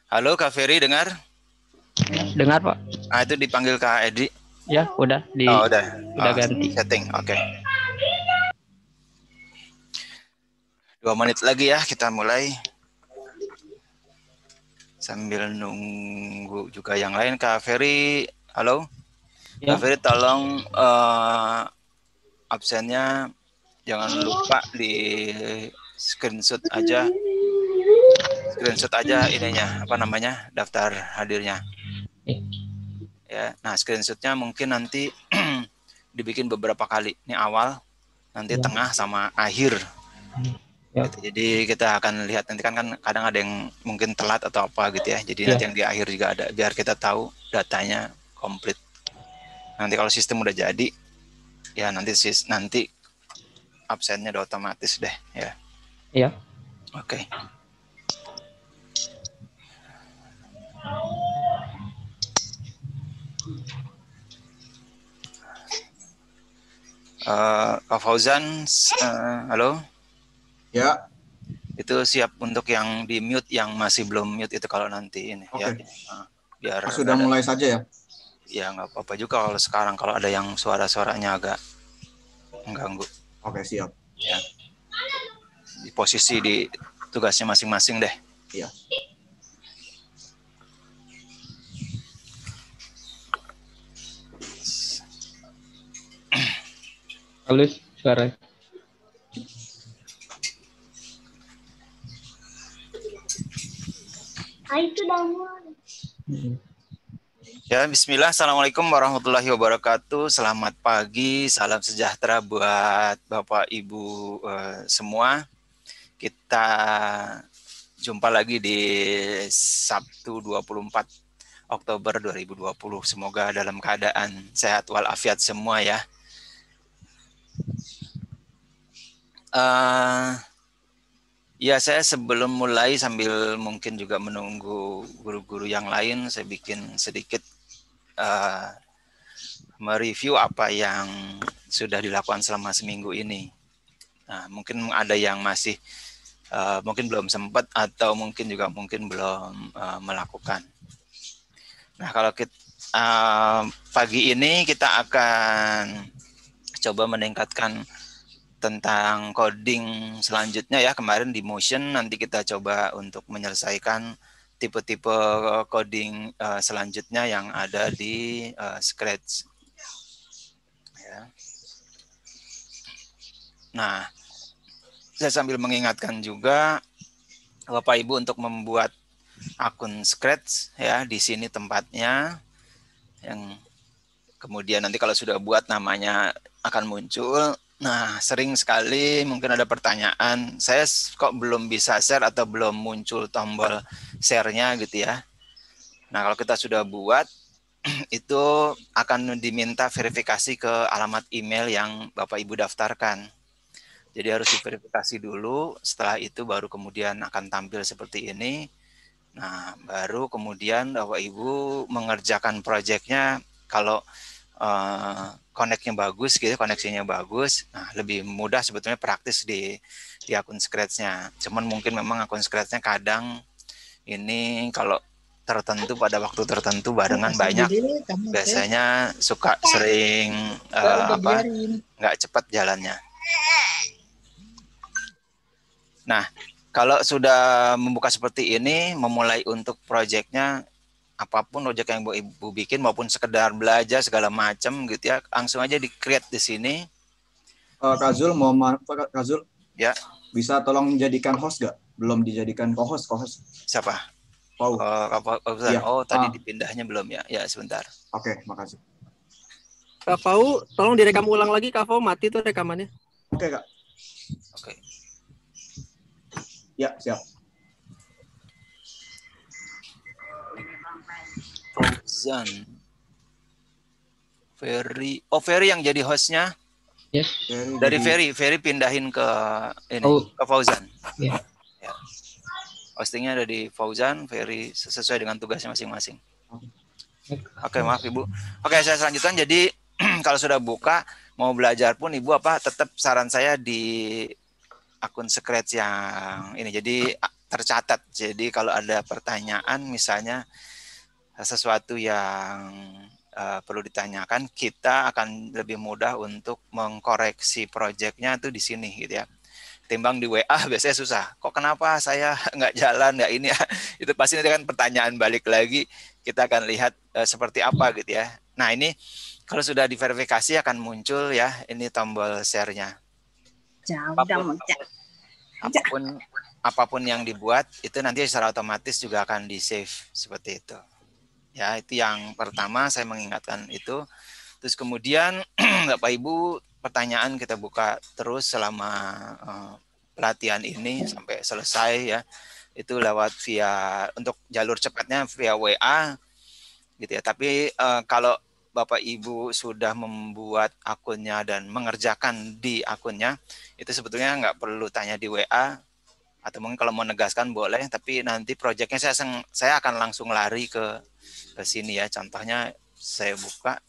Halo Kak Ferry, dengar? Dengar Pak? Itu dipanggil Kak Edi. Ya, udah Oh, udah. udah ganti. Setting. Oke. 2 menit lagi ya kita mulai. Sambil nunggu juga yang lain. Kak Ferry, halo. Ya, Kak Ferry, tolong absennya jangan lupa di screenshot aja. Screenshot aja ininya, apa namanya, daftar hadirnya. Ya, nah screenshotnya mungkin nanti dibikin beberapa kali. Ini awal, nanti ya, tengah sama akhir. ya, Gitu. Jadi kita akan lihat nanti kan kadang ada yang mungkin telat atau apa gitu ya. Jadi nanti ya. yang di akhir juga ada biar kita tahu datanya komplit. Nanti kalau sistem udah jadi ya nanti absennya udah otomatis deh ya. Ya. Oke. Pak Fauzan, halo. Ya, Itu siap untuk yang di mute yang masih belum mute itu kalau nanti ini ya. oke. Biar Sudah ada, mulai saja ya. ya nggak apa-apa juga kalau sekarang kalau ada yang suara-suaranya agak mengganggu. Oke, siap. Ya. Di posisi di tugasnya masing-masing deh. Iya. Halus suara. Itu bangun. Ya, bismillah. Assalamualaikum warahmatullahi wabarakatuh. Selamat pagi, salam sejahtera buat Bapak Ibu semua. Kita jumpa lagi di Sabtu 24 Oktober 2020. Semoga dalam keadaan sehat walafiat semua ya. Ya, saya sebelum mulai sambil mungkin juga menunggu guru-guru yang lain, saya bikin sedikit mereview apa yang sudah dilakukan selama seminggu ini. Nah, mungkin ada yang masih mungkin belum sempat atau mungkin belum melakukan. Nah, kalau kita pagi ini kita akan coba meningkatkan tentang coding selanjutnya ya. Kemarin di Motion, nanti kita coba untuk menyelesaikan tipe-tipe coding selanjutnya yang ada di Scratch. Ya. Nah, saya sambil mengingatkan juga Bapak Ibu untuk membuat akun Scratch ya, di sini tempatnya. Yang kemudian nanti kalau sudah buat namanya akan muncul. Nah, sering sekali mungkin ada pertanyaan, saya kok belum bisa share atau belum muncul tombol share-nya gitu ya. Nah, kalau kita sudah buat, itu akan diminta verifikasi ke alamat email yang Bapak Ibu daftarkan. Jadi harus diverifikasi dulu, setelah itu baru kemudian akan tampil seperti ini. Nah, baru kemudian Bapak Ibu mengerjakan proyeknya kalau connect-nya bagus gitu, koneksinya bagus. Nah, lebih mudah sebetulnya praktis di akun Scratch-nya. Cuman mungkin memang akun Scratch-nya kadang ini kalau tertentu pada waktu tertentu barengan banyak, biasanya suka sering nggak cepat jalannya. Nah, kalau sudah membuka seperti ini, memulai untuk proyeknya, apapun proyek yang Ibu bikin maupun sekedar belajar segala macam gitu ya, langsung aja di-create di sini. Kak Zul, Kak Zul, ya, bisa tolong jadikan host gak? Belum dijadikan co-host. Siapa? Pau. Ya. Tadi dipindahnya belum ya? Ya, sebentar. Oke, makasih. Kak Pau, tolong direkam ulang lagi, Kak Pau, mati tuh rekamannya. Oke, Kak. Oke. Ya, siap. Fauzan. Ferry yang jadi hostnya. Yes. Dari Ferry pindahin ke ini, ke Fauzan. Ya. Ya. Hostingnya ada di Fauzan, Ferry sesuai dengan tugasnya masing-masing. Oke, maaf Ibu. Oke, saya selanjutkan. Jadi kalau sudah buka, mau belajar pun Ibu tetap saran saya di akun Scratch yang ini. Jadi tercatat. Jadi kalau ada pertanyaan misalnya sesuatu yang perlu ditanyakan, kita akan lebih mudah untuk mengkoreksi proyeknya itu di sini gitu ya. Timbang di WA biasanya susah. Kok kenapa saya nggak jalan ya ini ya? Itu pasti nanti kan pertanyaan balik lagi. Kita akan lihat seperti apa gitu ya. Nah ini kalau sudah diverifikasi akan muncul ya ini tombol share-nya. Apapun yang dibuat itu nanti secara otomatis juga akan di save seperti itu. Ya, itu yang pertama saya mengingatkan itu. Terus kemudian Bapak Ibu pertanyaan kita buka terus selama pelatihan ini sampai selesai ya. Itu lewat via untuk jalur cepatnya via WA gitu ya. Tapi kalau Bapak Ibu sudah membuat akunnya dan mengerjakan di akunnya, itu sebetulnya nggak perlu tanya di WA, atau mungkin kalau mau negaskan boleh, tapi nanti proyeknya saya akan langsung lari ke sini ya. Contohnya saya buka,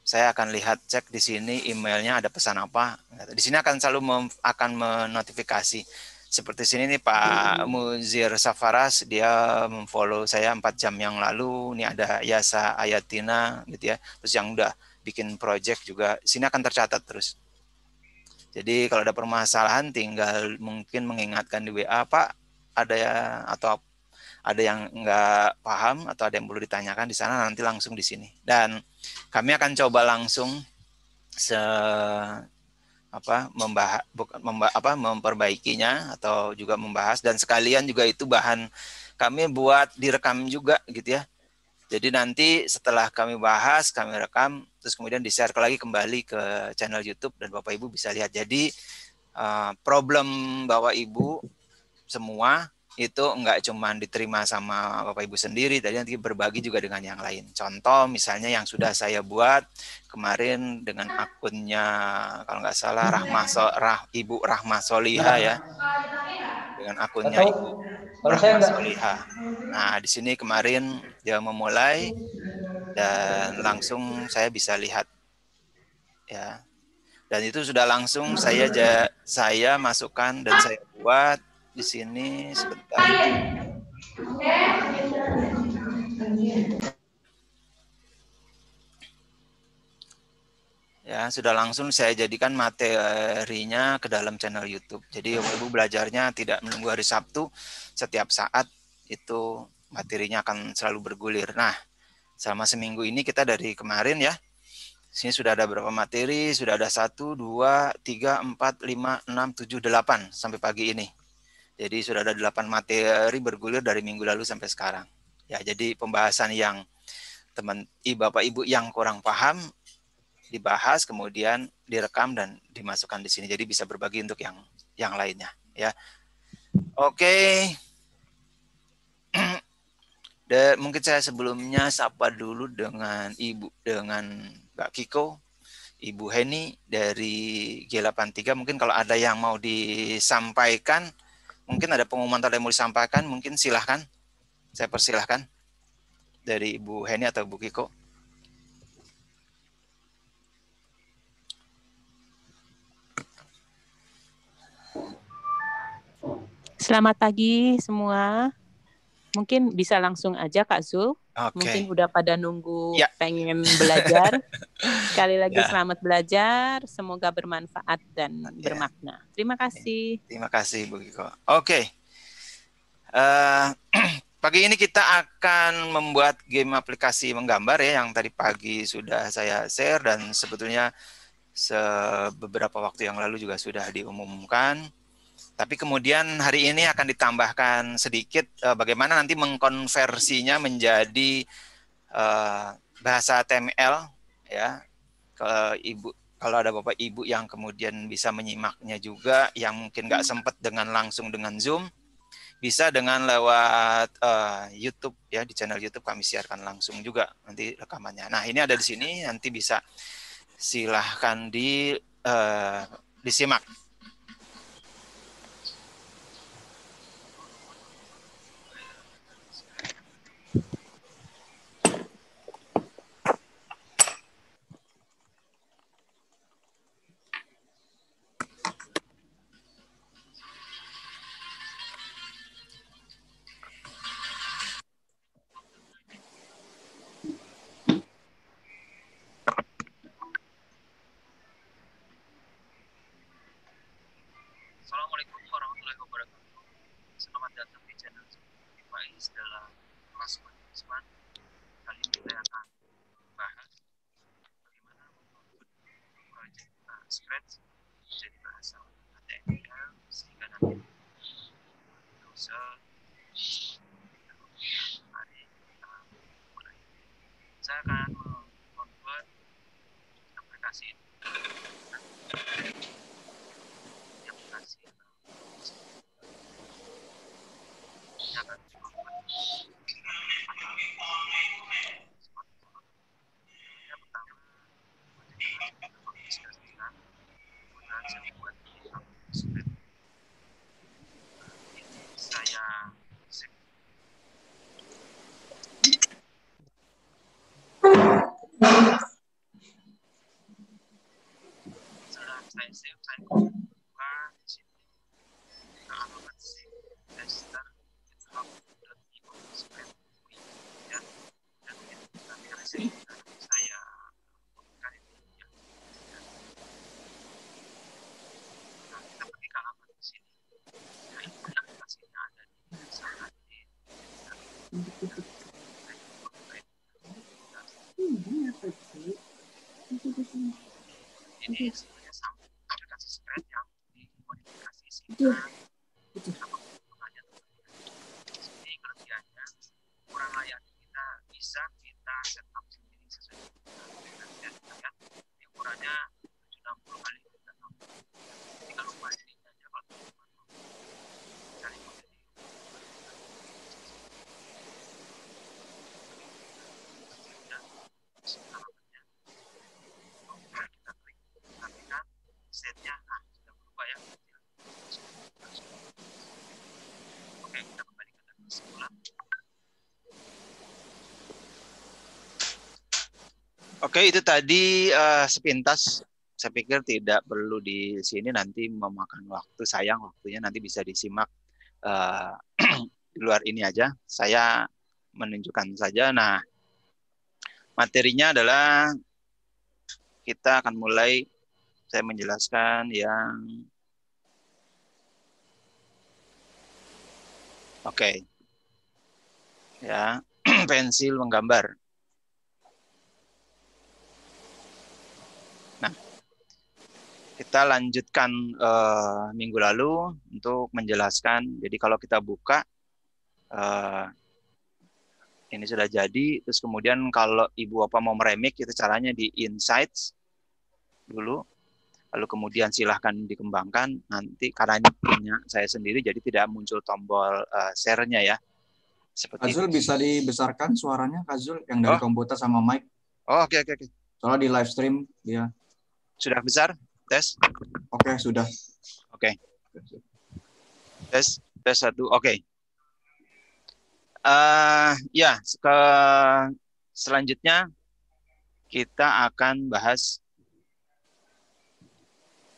saya akan lihat cek di sini emailnya ada pesan apa. Di sini akan selalu akan menotifikasi. Seperti sini nih Pak Muzir Safaras, dia memfollow saya 4 jam yang lalu. Ini ada Yasa Ayatina gitu ya. Terus yang udah bikin project juga, sini akan tercatat terus. Jadi kalau ada permasalahan tinggal mungkin mengingatkan di WA, Pak ada ya, atau ada yang nggak paham atau ada yang perlu ditanyakan di sana, nanti langsung di sini. Dan kami akan coba langsung memperbaikinya atau juga membahas, dan sekalian juga itu bahan kami buat direkam juga gitu ya. Jadi nanti setelah kami bahas, kami rekam, terus kemudian di-share lagi kembali ke channel YouTube dan Bapak Ibu bisa lihat. Jadi problem Bapak Ibu semua itu enggak cuma diterima sama Bapak Ibu sendiri, tadi nanti berbagi juga dengan yang lain. Contoh misalnya yang sudah saya buat kemarin dengan akunnya kalau nggak salah Ibu Rahmah Soliha ya, dengan akunnya Ibu Rahmah Soliha. Nah di sini kemarin dia memulai dan langsung saya bisa lihat ya, dan itu sudah langsung saya masukkan dan saya buat di sini sebentar. Ya, sudah langsung saya jadikan materinya ke dalam channel YouTube. Jadi Bapak Ibu belajarnya tidak menunggu hari Sabtu, setiap saat itu materinya akan selalu bergulir. Nah, selama seminggu ini kita dari kemarin ya, sini sudah ada berapa materi, sudah ada 1, 2, 3, 4, 5, 6, 7, 8 sampai pagi ini. Jadi sudah ada 8 materi bergulir dari minggu lalu sampai sekarang. Ya, jadi pembahasan yang Bapak Ibu yang kurang paham dibahas, kemudian direkam dan dimasukkan di sini. Jadi bisa berbagi untuk yang lainnya ya. Oke. Dan mungkin saya sebelumnya sapa dulu dengan Mbak Kiko, Ibu Heni dari G83. Mungkin kalau ada yang mau disampaikan, mungkin ada pengumuman yang mau disampaikan, mungkin silahkan. Saya persilahkan dari Ibu Heni atau Bu Kiko. Selamat pagi semua. Mungkin bisa langsung aja Kak Zul. Mungkin udah pada nunggu pengen belajar. Sekali lagi selamat belajar. Semoga bermanfaat dan bermakna. Terima kasih. Terima kasih Bu Kiko. Oke. Pagi ini kita akan membuat game aplikasi menggambar ya, yang tadi pagi sudah saya share dan sebetulnya beberapa waktu yang lalu juga sudah diumumkan. Tapi kemudian hari ini akan ditambahkan sedikit bagaimana nanti mengkonversinya menjadi bahasa HTML ya. Kalau ada Bapak Ibu yang kemudian bisa menyimaknya juga, yang mungkin nggak sempat langsung dengan Zoom, bisa dengan lewat YouTube ya, di channel YouTube kami siarkan langsung juga nanti rekamannya. Nah ini ada di sini, nanti bisa silahkan disimak. Assalamualaikum warahmatullahi wabarakatuh. Selamat datang di channel Faiz dalam kelas management. Kali ini saya akan membahas bagaimana membuat proyek Scratch menjadi bahasa HTML sehingga nanti user hari kita mulai. Saya akan membuat aplikasi ini. Saya buka di sini alamat tester.github.io ya, dan nanti resepnya saya buka ini ya. Nah, kita pergi ke alamat di sini. Nah, ini aplikasinya ada di sana di ini sebenarnya sama aplikasi Scratch yang dimodifikasi sehingga ini kelebihannya ukuran layar kita bisa kita setup sendiri sesuai dengan kita lihat ini ukurannya 760 kali 360. Jadi kalau ini aja kalau teman-teman cari model kita klik perhatikan setnya sudah berubah ya. Oke, kita kembali ke data semula. Oke, itu tadi sepintas. Saya pikir tidak perlu di sini, nanti memakan waktu, sayang waktunya, nanti bisa disimak di luar ini aja. Saya menunjukkan saja. Nah, materinya adalah kita akan mulai, saya menjelaskan yang oke. Ya, pensil menggambar. Nah, kita lanjutkan minggu lalu untuk menjelaskan. Jadi kalau kita buka ini sudah jadi, terus kemudian kalau Ibu Bapak mau meremik, itu caranya di Insights dulu, lalu kemudian silahkan dikembangkan, nanti karena ini punya saya sendiri, jadi tidak muncul tombol share-nya ya. Seperti Kazul itu. bisa dibesarkan suaranya, Kazul, yang dari komputer sama mic. Oh, oke. Soalnya di live stream, dia. Sudah besar? Tes? Oke, sudah. Oke. Tes 1, oke. Ya, selanjutnya kita akan bahas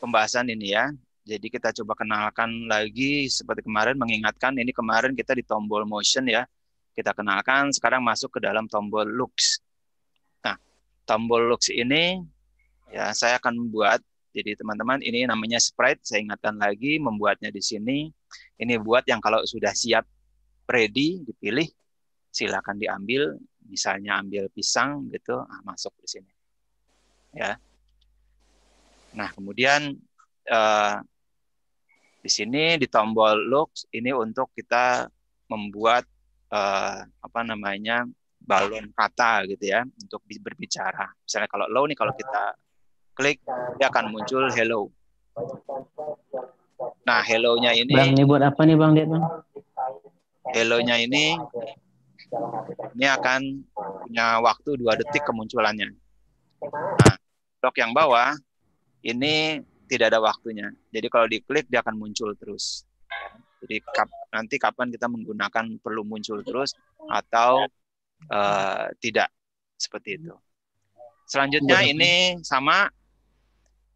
pembahasan ini ya. Jadi kita coba kenalkan lagi seperti kemarin, mengingatkan ini kemarin kita di tombol motion ya. Kita kenalkan, sekarang masuk ke dalam tombol looks. Nah, tombol looks ini ya saya akan membuat. Jadi teman-teman, ini namanya sprite, saya ingatkan lagi membuatnya di sini. Ini buat yang kalau sudah siap ready dipilih, silakan diambil, misalnya ambil pisang gitu, masuk di sini. Ya. Nah, kemudian di sini di tombol looks ini untuk kita membuat balon kata gitu ya, untuk berbicara. Misalnya kalau low nih, kalau kita klik dia akan muncul hello. Nah, hello-nya ini Bang, ini buat apa nih Bang, lihat Bang? Hello-nya ini akan punya waktu 2 detik kemunculannya. Nah, blok yang bawah ini tidak ada waktunya. Jadi kalau diklik dia akan muncul terus. Jadi nanti kapan kita menggunakan perlu muncul terus atau tidak, seperti itu. Selanjutnya ini sama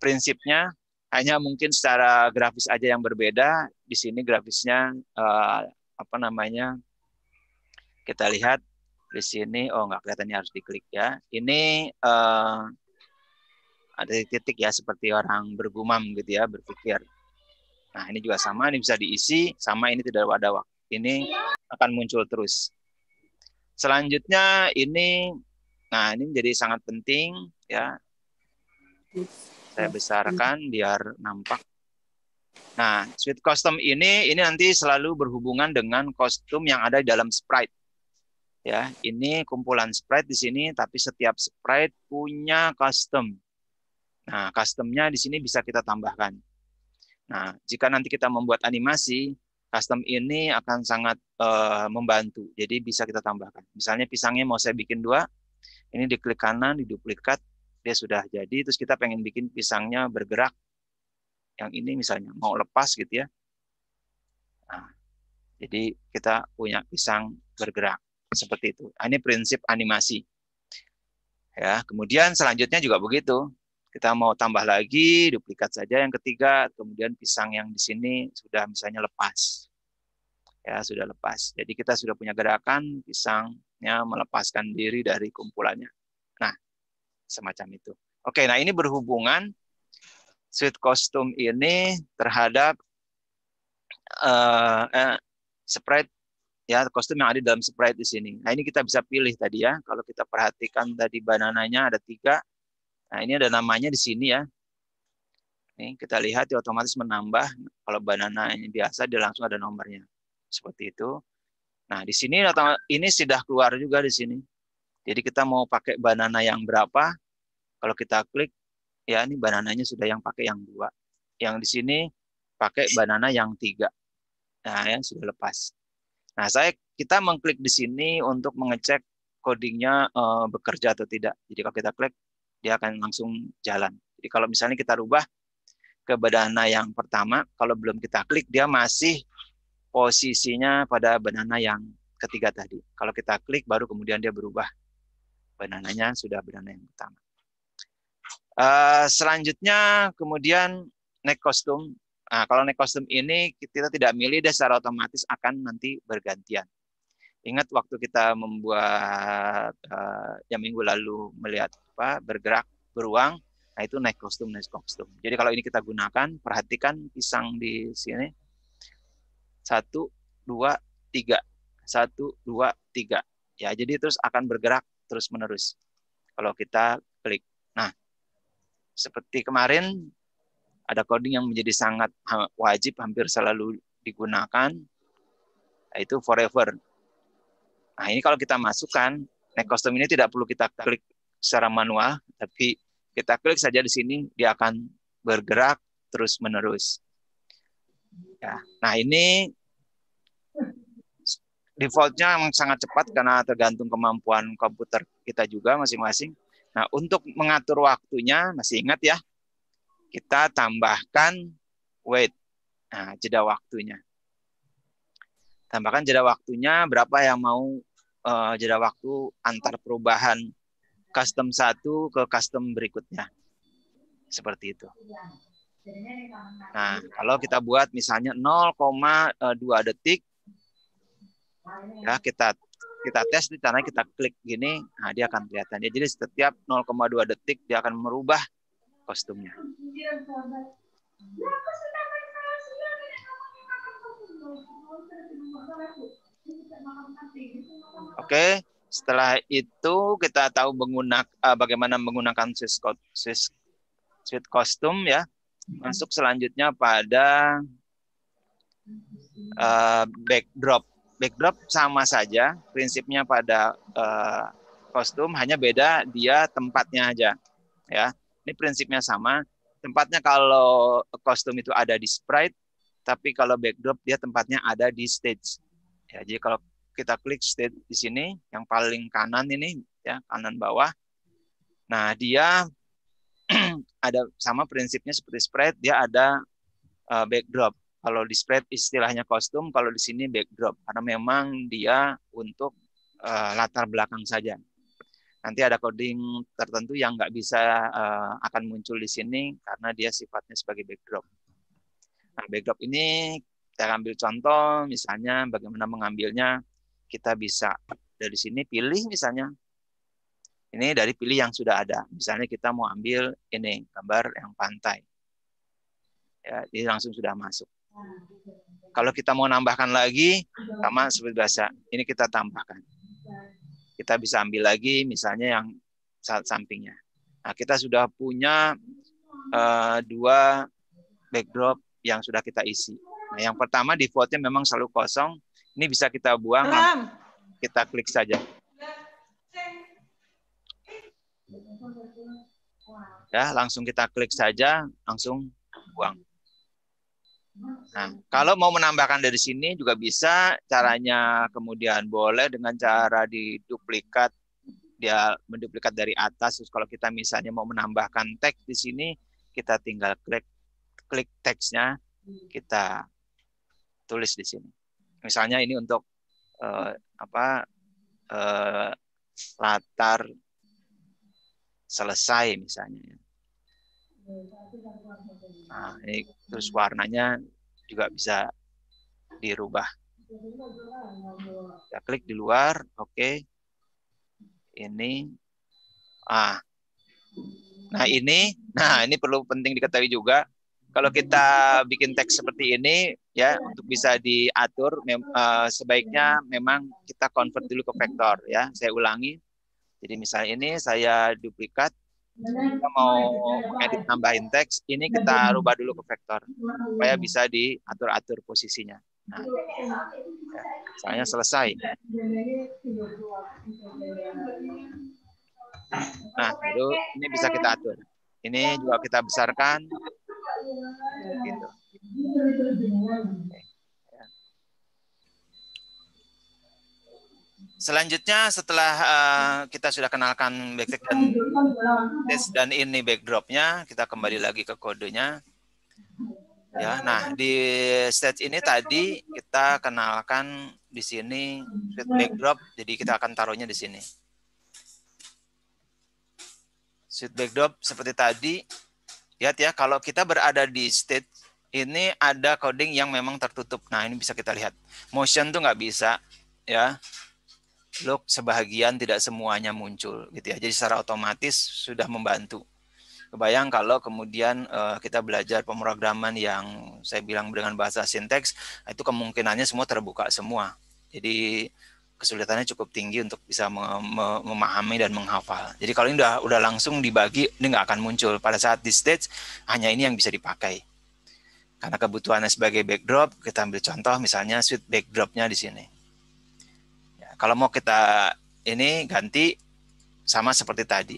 prinsipnya, hanya mungkin secara grafis aja yang berbeda. Di sini grafisnya kita lihat di sini, nggak kelihatan, harus diklik ya. Ini ada titik ya, seperti orang bergumam gitu ya, berpikir. Nah, ini juga sama, ini bisa diisi, sama ini tidak ada waktu. Ini akan muncul terus. Selanjutnya ini, nah ini menjadi sangat penting ya. Saya besarkan biar nampak. Nah, suite custom ini nanti selalu berhubungan dengan kostum yang ada di dalam sprite. Ya, ini kumpulan sprite di sini, tapi setiap sprite punya custom. Nah, customnya di sini bisa kita tambahkan. Nah, jika nanti kita membuat animasi, custom ini akan sangat membantu. Jadi bisa kita tambahkan. Misalnya pisangnya mau saya bikin 2, ini diklik kanan, diduplikat, dia sudah jadi. Terus kita pengen bikin pisangnya bergerak. Yang ini misalnya mau lepas gitu ya. Nah, jadi kita punya pisang bergerak seperti itu. Nah, ini prinsip animasi. Ya, kemudian selanjutnya juga begitu. Kita mau tambah lagi, duplikat saja yang ketiga, kemudian pisang yang di sini sudah misalnya lepas. Ya, sudah lepas. Jadi kita sudah punya gerakan pisangnya melepaskan diri dari kumpulannya. Nah, semacam itu. Oke, nah ini berhubungan suite kostum ini terhadap sprite ya, kostum yang ada dalam sprite di sini. Nah, ini kita bisa pilih tadi ya. Kalau kita perhatikan tadi banananya ada 3. Nah, ini ada namanya di sini ya. Ini kita lihat dia otomatis menambah. Kalau banana yang biasa dia langsung ada nomornya. Seperti itu. Nah, di sini ini sudah keluar juga di sini. Jadi kita mau pakai banana yang berapa? Kalau kita klik ya, ini banananya sudah yang pakai yang 2. Yang di sini pakai banana yang 3. Nah, ya sudah lepas. Nah, kita mengklik di sini untuk mengecek codingnya bekerja atau tidak. Jadi kalau kita klik, dia akan langsung jalan. Jadi kalau misalnya kita rubah ke banana yang pertama, kalau belum kita klik, dia masih posisinya pada banana yang ketiga tadi. Kalau kita klik, baru kemudian dia berubah. Banananya sudah banana yang pertama. Selanjutnya, kemudian next costume. Nah, kalau next costume ini kita tidak milih, dia secara otomatis akan nanti bergantian. Ingat waktu kita membuat yang minggu lalu melihat bergerak beruang, nah itu next costume. Jadi kalau ini kita gunakan, perhatikan pisang di sini 1, 2, 3, 1, 2, 3. Ya, jadi terus akan bergerak terus menerus. Kalau kita klik. Nah, seperti kemarin ada coding yang menjadi sangat wajib, hampir selalu digunakan, yaitu forever. Nah, ini kalau kita masukkan, next costume ini tidak perlu kita klik secara manual, tapi kita klik saja di sini, dia akan bergerak terus-menerus. Ya. Nah, ini default-nya sangat cepat karena tergantung kemampuan komputer kita juga masing-masing. Nah, untuk mengatur waktunya, masih ingat ya, kita tambahkan wait, nah, jeda waktunya. Tambahkan jeda waktunya, berapa yang mau jeda waktu antar perubahan custom 1 ke custom berikutnya. Seperti itu. Nah, kalau kita buat misalnya 0,2 detik, ya kita tes di sana, kita klik gini, nah dia akan kelihatan. Jadi setiap 0,2 detik dia akan merubah kostumnya. Oke, setelah itu kita tahu bagaimana menggunakan suite custom ya. Masuk selanjutnya pada backdrop. Backdrop sama saja prinsipnya pada kostum, hanya beda dia tempatnya aja ya. Ini prinsipnya sama. Tempatnya kalau kostum itu ada di sprite, tapi kalau backdrop dia tempatnya ada di stage. Ya, jadi kalau kita klik stage di sini, yang paling kanan ini, ya kanan bawah. Nah, dia ada sama prinsipnya seperti sprite, dia ada backdrop. Kalau di sprite istilahnya kostum, kalau di sini backdrop, karena memang dia untuk latar belakang saja. Nanti ada coding tertentu yang nggak bisa akan muncul di sini karena dia sifatnya sebagai backdrop. Nah, backdrop ini kita ambil contoh, misalnya bagaimana mengambilnya. Kita bisa dari sini pilih misalnya. Ini dari pilih yang sudah ada. Misalnya kita mau ambil ini gambar yang pantai. Ya, ini langsung sudah masuk. Kalau kita mau nambahkan lagi, sama seperti biasa. Ini kita tambahkan. Kita bisa ambil lagi misalnya yang sampingnya. Nah, kita sudah punya 2 backdrop yang sudah kita isi. Nah, yang pertama defaultnya memang selalu kosong. Ini bisa kita buang. Kita klik saja. Ya, langsung kita klik saja, langsung buang. Nah, kalau mau menambahkan dari sini juga bisa, caranya kemudian boleh dengan cara diduplikat, dia menduplikat dari atas. Terus kalau kita misalnya mau menambahkan teks di sini, kita tinggal klik teksnya, kita tulis di sini. Misalnya ini untuk latar selesai misalnya. Nah, ini terus warnanya juga bisa dirubah. Ya, klik di luar, oke. Ini, nah ini perlu penting diketahui juga. Kalau kita bikin teks seperti ini, ya untuk bisa diatur, sebaiknya memang kita convert dulu ke vektor, ya. Saya ulangi. Jadi misalnya ini saya duplikat. Kita mau edit nambahin teks, ini kita rubah dulu ke vektor supaya bisa diatur-atur posisinya. Nah, ya, misalnya selesai. Nah, lalu ini bisa kita atur. Ini juga kita besarkan. Gitu. Selanjutnya setelah kita sudah kenalkan backtext dan ini backdropnya, kita kembali lagi ke kodenya. Ya, nah di stage ini tadi kita kenalkan di sini backdrop, jadi kita akan taruhnya di sini. Sheet backdrop seperti tadi, lihat ya, kalau kita berada di stage ini ada coding yang memang tertutup. Nah ini bisa kita lihat, motion tuh nggak bisa, ya. Look sebahagian, tidak semuanya muncul gitu ya. Jadi secara otomatis sudah membantu. Kebayang kalau kemudian kita belajar pemrograman yang saya bilang dengan bahasa sinteks, itu kemungkinannya semua terbuka semua. Jadi kesulitannya cukup tinggi untuk bisa memahami dan menghafal. Jadi kalau ini udah langsung dibagi, ini nggak akan muncul. Pada saat di stage hanya ini yang bisa dipakai. Karena kebutuhannya sebagai backdrop, kita ambil contoh misalnya sheet backdropnya di sini. Kalau mau kita ini ganti sama seperti tadi.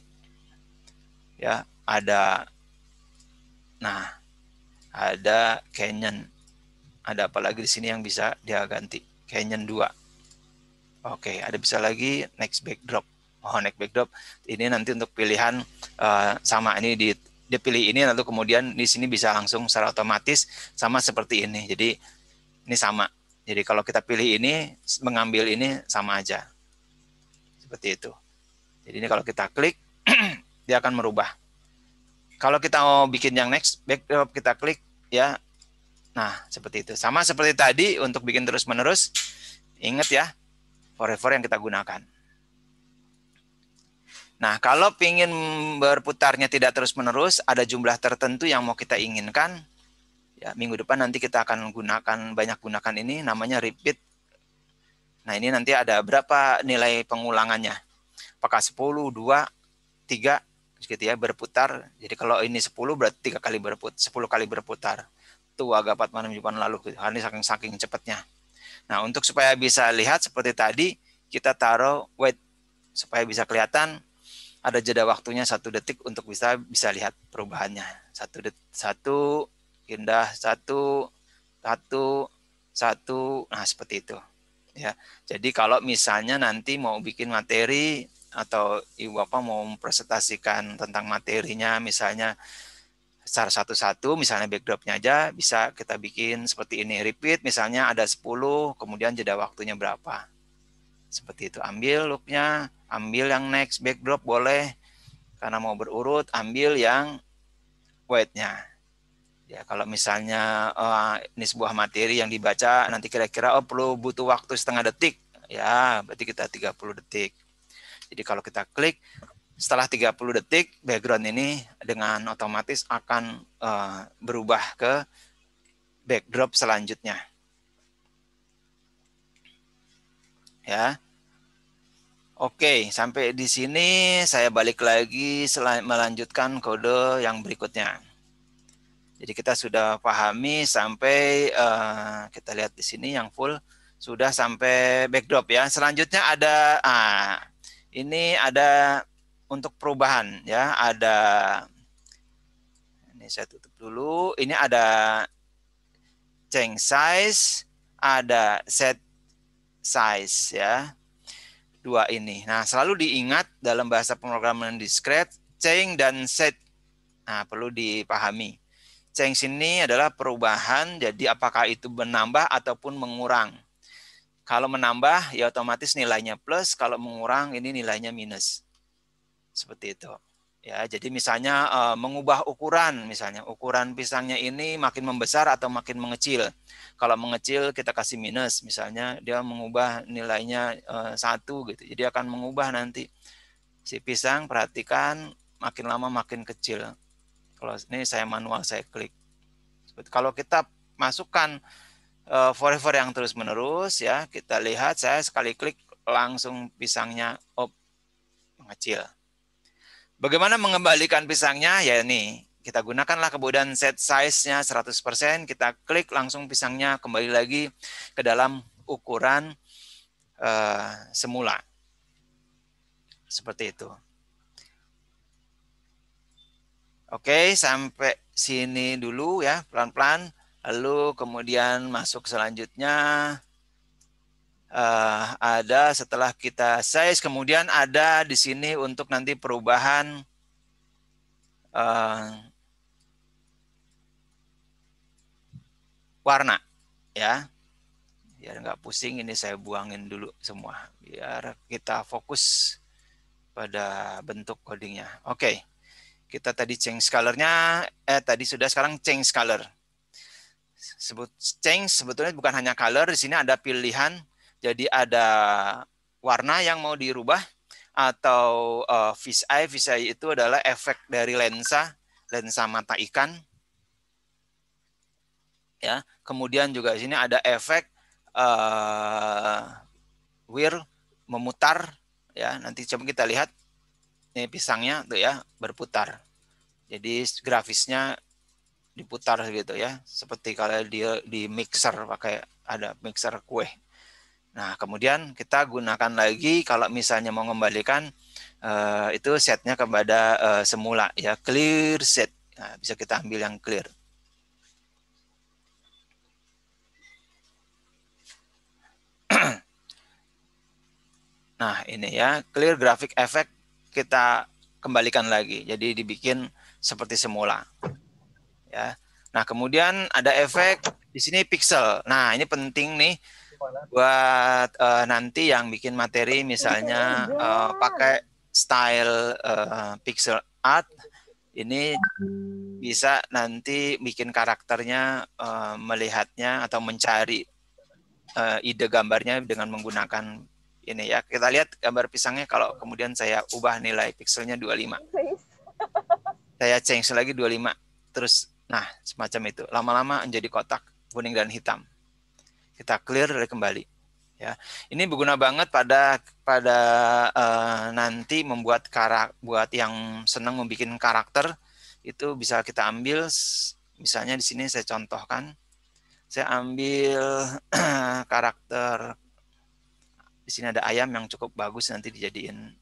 Ya, ada Canyon. Ada apa lagi di sini yang bisa dia ganti? Canyon 2. Oke, ada bisa lagi next backdrop. Oh, next backdrop ini nanti untuk pilihan sama ini dia pilih ini, lalu kemudian di sini bisa langsung secara otomatis sama seperti ini. Jadi ini sama. Jadi kalau kita pilih ini, mengambil ini sama aja. Seperti itu. Jadi ini kalau kita klik, dia akan merubah. Kalau kita mau bikin yang next, backdrop kita klik, ya. Nah, seperti itu. Sama seperti tadi, untuk bikin terus-menerus, ingat ya, forever yang kita gunakan. Nah, kalau ingin berputarnya tidak terus-menerus, ada jumlah tertentu yang mau kita inginkan. Ya, minggu depan nanti kita akan banyak gunakan ini, namanya repeat. Nah, ini nanti ada berapa nilai pengulangannya. Apakah 10, 2, 3, gitu ya, berputar. Jadi kalau ini 10 berarti 3 kali berputar, 10 kali berputar. Itu agak 4 malam lalu. Gitu. Ini saking cepatnya. Nah, untuk supaya bisa lihat seperti tadi, kita taruh wait supaya bisa kelihatan. Ada jeda waktunya 1 detik untuk bisa lihat perubahannya. 1 indah, 1, nah seperti itu. Ya, jadi kalau misalnya nanti mau bikin materi atau Ibu Bapak mau mempresentasikan tentang materinya, misalnya secara satu-satu, misalnya backdropnya aja, bisa kita bikin seperti ini. Repeat, misalnya ada 10, kemudian jeda waktunya berapa. Seperti itu. Ambil looknya, ambil yang next backdrop boleh, karena mau berurut, ambil yang wait-nya. Ya, kalau misalnya ini sebuah materi yang dibaca, nanti kira-kira butuh waktu setengah detik, ya berarti kita 30 detik. Jadi kalau kita klik, setelah 30 detik, background ini dengan otomatis akan berubah ke backdrop selanjutnya. Ya. Oke, sampai di sini saya balik lagi melanjutkan kode yang berikutnya. Jadi kita sudah pahami sampai kita lihat di sini yang full sudah sampai backdrop ya. Selanjutnya ada ini ada untuk perubahan ya, ada ini saya tutup dulu. Ini ada change size, ada set size ya. Dua ini. Nah, selalu diingat dalam bahasa pemrograman discrete, change dan set. Nah, perlu dipahami. Change ini adalah perubahan, jadi apakah itu menambah ataupun mengurang. Kalau menambah, ya otomatis nilainya plus. Kalau mengurang, ini nilainya minus. Seperti itu. Ya, jadi misalnya mengubah ukuran, misalnya ukuran pisangnya ini makin membesar atau makin mengecil. Kalau mengecil kita kasih minus, misalnya dia mengubah nilainya 1 gitu. Jadi akan mengubah nanti si pisang, perhatikan makin lama makin kecil. Kalau ini saya manual, saya klik. Kalau kita masukkan forever yang terus menerus ya, kita lihat saya sekali klik langsung pisangnya mengecil. Bagaimana mengembalikan pisangnya? Ya ini, kita gunakanlah kemudian set size-nya 100%, kita klik langsung pisangnya kembali lagi ke dalam ukuran semula. Seperti itu. Oke, sampai sini dulu ya, pelan-pelan. Lalu kemudian masuk selanjutnya. Ada setelah kita size, kemudian ada di sini untuk nanti perubahan warna ya, biar nggak pusing. Ini saya buangin dulu semua biar kita fokus pada bentuk codingnya. Oke, kita tadi change color-nya, tadi sudah, sekarang change color. Change sebetulnya bukan hanya color, di sini ada pilihan. Jadi ada warna yang mau dirubah atau fish eye. Fish eye itu adalah efek dari lensa mata ikan. Ya, kemudian juga di sini ada efek whirl, memutar. Ya, nanti coba kita lihat ini pisangnya tuh ya berputar. Jadi grafisnya diputar gitu ya, seperti kalau dia di mixer, pakai ada mixer kue. Nah, kemudian kita gunakan lagi kalau misalnya mau mengembalikan itu setnya kepada semula ya, clear set. Nah, bisa kita ambil yang clear. Nah, ini ya, clear graphic effect kita kembalikan lagi. Jadi dibikin seperti semula. Ya. Nah, kemudian ada efek di sini pixel. Nah, ini penting nih buat nanti yang bikin materi, misalnya pakai style pixel art, ini bisa nanti bikin karakternya melihatnya atau mencari ide gambarnya dengan menggunakan ini ya. Kita lihat gambar pisangnya, kalau kemudian saya ubah nilai pixelnya 25. Saya change lagi 25. Terus, nah semacam itu. Lama-lama menjadi kotak kuning dan hitam. Kita clear dari kembali. Ya, ini berguna banget pada nanti membuat buat yang senang membuat karakter, itu bisa kita ambil. Misalnya di sini saya contohkan, saya ambil karakter. Di sini ada ayam yang cukup bagus, nanti dijadiin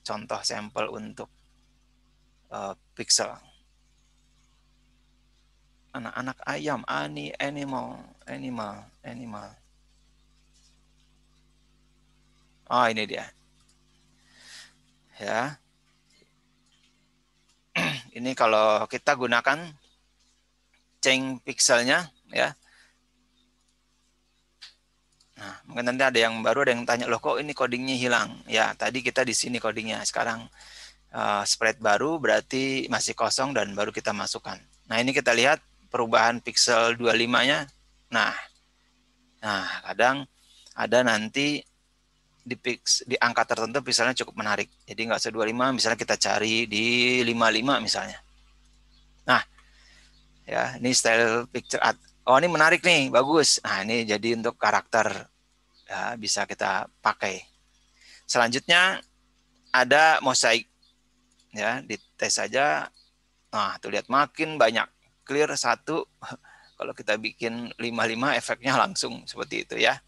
contoh sampel untuk pixel. Anak-anak ayam, animal. Oh, ini dia. Ya. Ini kalau kita gunakan change pixelnya ya. Nah, mungkin nanti ada yang baru, ada yang tanya, loh kok ini codingnya hilang? Ya, tadi kita di sini codingnya. Sekarang spread baru berarti masih kosong dan baru kita masukkan. Nah, ini kita lihat perubahan pixel 25-nya. Nah, kadang ada nanti di angka tertentu misalnya cukup menarik. Jadi nggak usah 25, misalnya kita cari di 55 misalnya. Nah, ya ini style picture art. Oh ini menarik nih, bagus. Nah ini jadi untuk karakter ya, bisa kita pakai. Selanjutnya ada mosaik ya, dites saja. Nah tuh lihat makin banyak, clear 1. Kalau kita bikin 55 efeknya langsung seperti itu ya.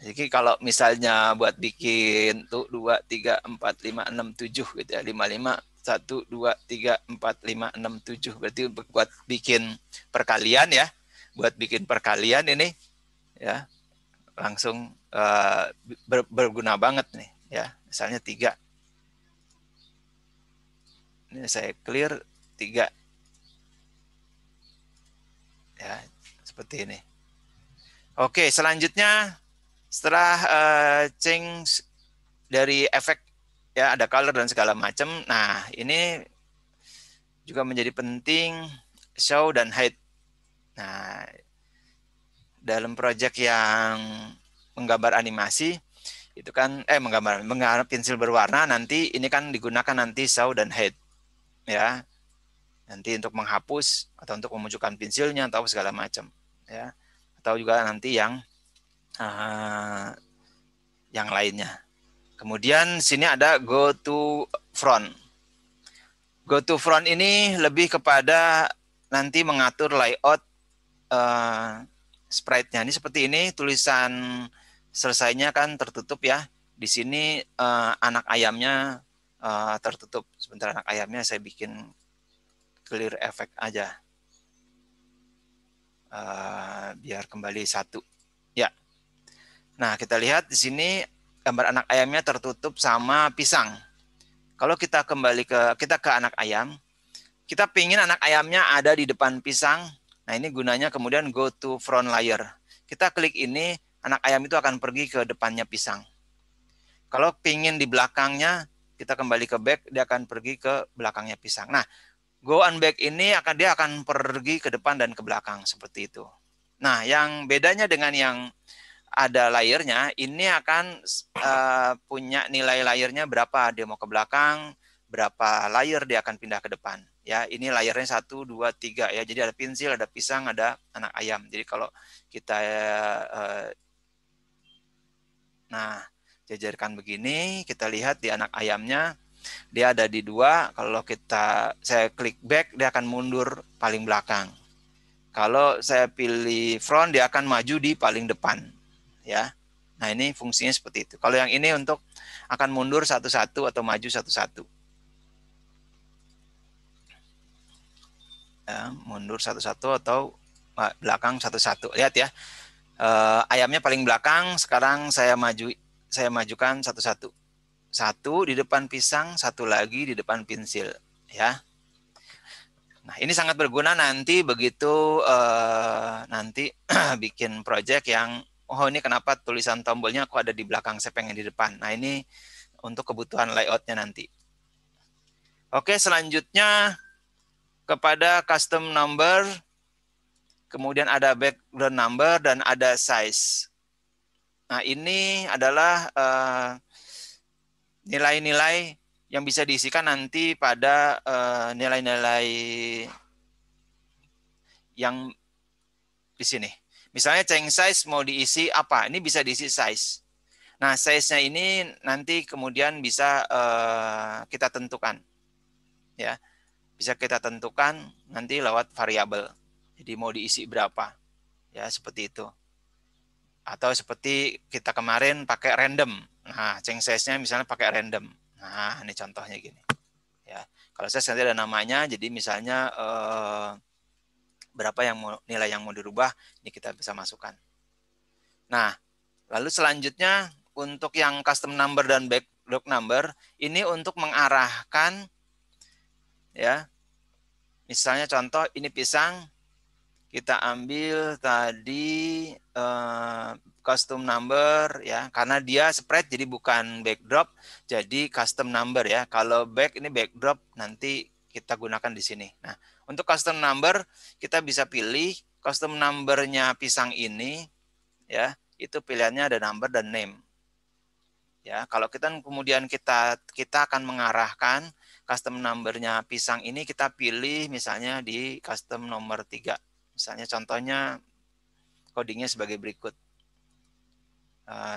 Jadi kalau misalnya buat bikin tuh 2, 3, 4, 5, 6, 7 gitu ya. 55, 1, 2, 3, 4, 5, 6, 7. Berarti buat bikin perkalian ya. Buat bikin perkalian ini ya langsung berguna banget nih ya. Misalnya 3. Ini saya clear 3. Ya, seperti ini. Oke, selanjutnya setelah change dari efek ya ada color dan segala macam. Nah, ini juga menjadi penting show dan hide. Nah, dalam project yang menggambar animasi itu kan menggambar pensil berwarna, nanti ini kan digunakan nanti show dan hide ya. Nanti untuk menghapus atau untuk memunculkan pensilnya atau segala macam ya. Atau juga nanti yang lainnya. Kemudian sini ada go to front. Go to front ini lebih kepada nanti mengatur layout sprite-nya. Ini seperti ini, tulisan selesainya kan tertutup ya. Di sini anak ayamnya tertutup. Sebentar, anak ayamnya saya bikin clear effect aja. Biar kembali 1. Ya. Nah, kita lihat di sini gambar anak ayamnya tertutup sama pisang. Kalau kita kembali ke anak ayam, kita pingin anak ayamnya ada di depan pisang. Nah, ini gunanya kemudian go to front layer. Kita klik ini, anak ayam itu akan pergi ke depannya pisang. Kalau pingin di belakangnya, kita kembali ke back, dia akan pergi ke belakangnya pisang. Nah, go and back ini dia akan pergi ke depan dan ke belakang seperti itu. Nah, yang bedanya dengan yang ada layernya, ini akan punya nilai layernya berapa. Dia mau ke belakang, berapa layer dia akan pindah ke depan. Ya, ini layernya 1, 2, 3 ya. Jadi ada pensil, ada pisang, ada anak ayam. Jadi kalau kita jajarkan begini, kita lihat di anak ayamnya dia ada di 2. Kalau saya klik back, dia akan mundur paling belakang. Kalau saya pilih front, dia akan maju di paling depan. Ya, nah ini fungsinya seperti itu. Kalau yang ini untuk akan mundur satu-satu atau maju satu-satu. Ya, mundur satu-satu atau belakang satu-satu. Lihat ya, ayamnya paling belakang. Sekarang saya majukan satu-satu. 1 di depan pisang, 1 lagi di depan pensil. Ya. Nah ini sangat berguna nanti begitu nanti bikin project yang oh ini kenapa tulisan tombolnya kok ada di belakang, saya pengen di depan. Nah ini untuk kebutuhan layoutnya nanti. Oke, selanjutnya kepada custom number, kemudian ada background number dan ada size. Nah ini adalah nilai-nilai yang bisa diisikan nanti pada nilai-nilai yang di sini. Misalnya change size mau diisi apa? Ini bisa diisi size. Nah, size-nya ini nanti kemudian bisa kita tentukan. Ya. Bisa kita tentukan nanti lewat variabel. Jadi mau diisi berapa. Ya, seperti itu. Atau seperti kita kemarin pakai random. Nah, change size-nya misalnya pakai random. Nah, ini contohnya gini. Ya. Kalau size nanti ada namanya, jadi misalnya berapa nilai yang mau dirubah, ini kita bisa masukkan. Nah, lalu selanjutnya untuk yang custom number dan background number, ini untuk mengarahkan, ya, misalnya contoh ini pisang, kita ambil tadi custom number, ya, karena dia spread jadi bukan backdrop, jadi custom number ya. Kalau back ini backdrop, nanti kita gunakan di sini. Nah, untuk custom number kita bisa pilih custom number-nya pisang ini, ya, itu pilihannya ada number dan name. Ya, kalau kemudian kita akan mengarahkan custom number-nya pisang ini, kita pilih misalnya di custom nomor 3. Misalnya contohnya codingnya sebagai berikut.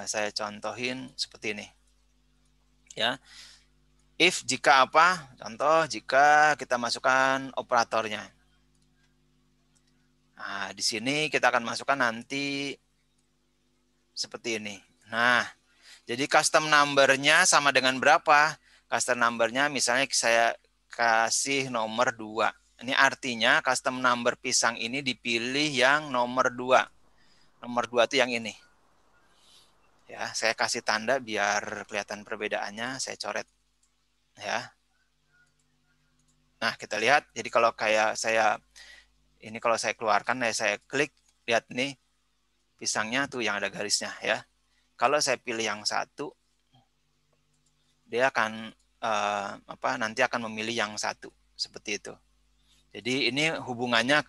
Saya contohin seperti ini. Ya. If jika apa? Contoh jika kita masukkan operatornya. Nah, di sini kita akan masukkan nanti seperti ini. Nah, jadi custom number-nya sama dengan berapa? Custom number-nya misalnya saya kasih nomor 2. Ini artinya custom number pisang ini dipilih yang nomor 2. Nomor 2 itu yang ini. Ya, saya kasih tanda biar kelihatan perbedaannya, saya coret. Ya. Nah, kita lihat. Jadi kalau kayak ini kalau saya keluarkan, saya klik, lihat nih pisangnya tuh yang ada garisnya ya. Kalau saya pilih yang 1, dia akan nanti akan memilih yang 1 seperti itu. Jadi ini hubungannya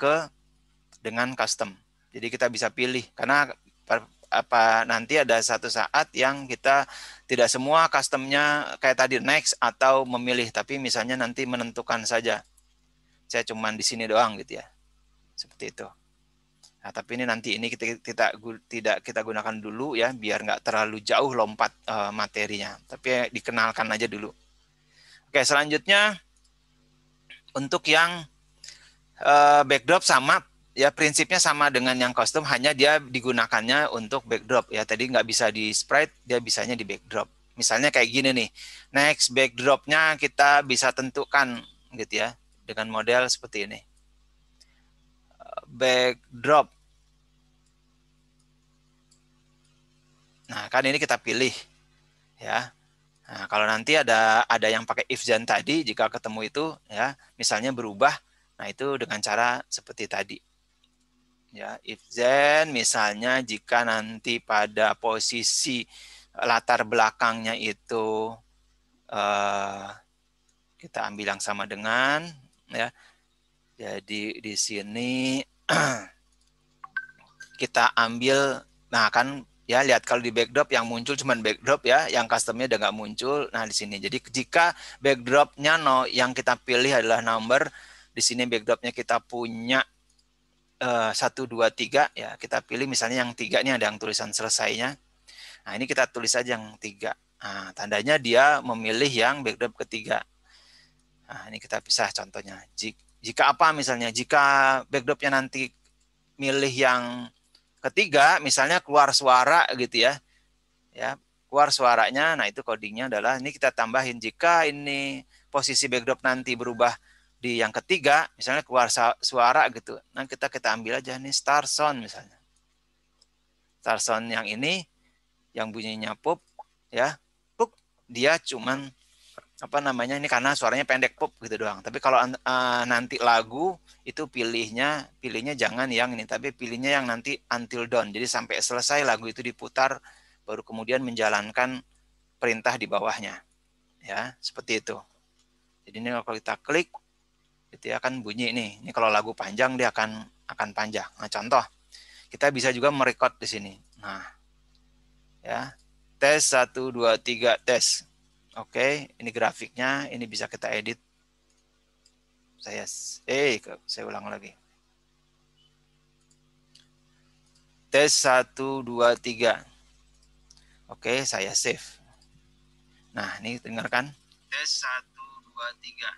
dengan custom. Jadi kita bisa pilih karena nanti ada satu saat yang kita tidak semua customnya kayak tadi next atau memilih, tapi misalnya nanti menentukan saja. Saya cuman di sini doang gitu ya. Seperti itu. Nah, tapi ini nanti ini tidak kita gunakan dulu ya biar nggak terlalu jauh lompat materinya. Tapi dikenalkan aja dulu. Oke, selanjutnya untuk yang backdrop sama ya, prinsipnya sama dengan yang custom, hanya dia digunakannya untuk backdrop ya. Tadi nggak bisa di sprite, dia bisanya di backdrop. Misalnya kayak gini nih, next backdropnya kita bisa tentukan gitu ya dengan model seperti ini. Backdrop. Nah, kan ini kita pilih ya. Nah, kalau nanti ada yang pakai if then tadi, jika ketemu itu ya, misalnya berubah, nah itu dengan cara seperti tadi. Ya, if then misalnya jika nanti pada posisi latar belakangnya itu kita ambil yang sama dengan ya. Jadi di sini kita ambil, nah kan ya lihat kalau di backdrop yang muncul cuma backdrop ya, yang customnya udah nggak muncul. Nah di sini jadi jika backdropnya yang kita pilih adalah number, di sini backdropnya kita punya 1, 2, 3 ya, kita pilih misalnya yang 3 ini ada yang tulisan selesainya. Nah ini kita tulis aja yang 3. Nah, tandanya dia memilih yang backdrop ketiga. Nah ini kita pisah contohnya. Jika apa misalnya, jika backdropnya nanti milih yang ketiga, misalnya keluar suara gitu ya, keluar suaranya. Nah itu codingnya adalah ini kita tambahin jika ini posisi backdrop nanti berubah di yang ketiga, misalnya keluar suara gitu. Nah kita ambil aja nih start sound misalnya. Start sound yang ini yang bunyinya pop ya, pop, dia cuman ini karena suaranya pendek pop gitu doang. Tapi kalau nanti lagu itu pilihnya jangan yang ini, tapi pilihnya yang nanti until dawn. Jadi sampai selesai lagu itu diputar, baru kemudian menjalankan perintah di bawahnya. Ya, seperti itu. Jadi ini kalau kita klik itu akan bunyi nih. Ini kalau lagu panjang dia akan panjang. Nah, contoh kita bisa juga merekod di sini. Nah, ya. Tes 1 2 3 tes. Oke, ini grafiknya, ini bisa kita edit. Saya ulang lagi. Tes 1 2 3. Oke, saya save. Nah, ini dengarkan. Tes 1 2 3.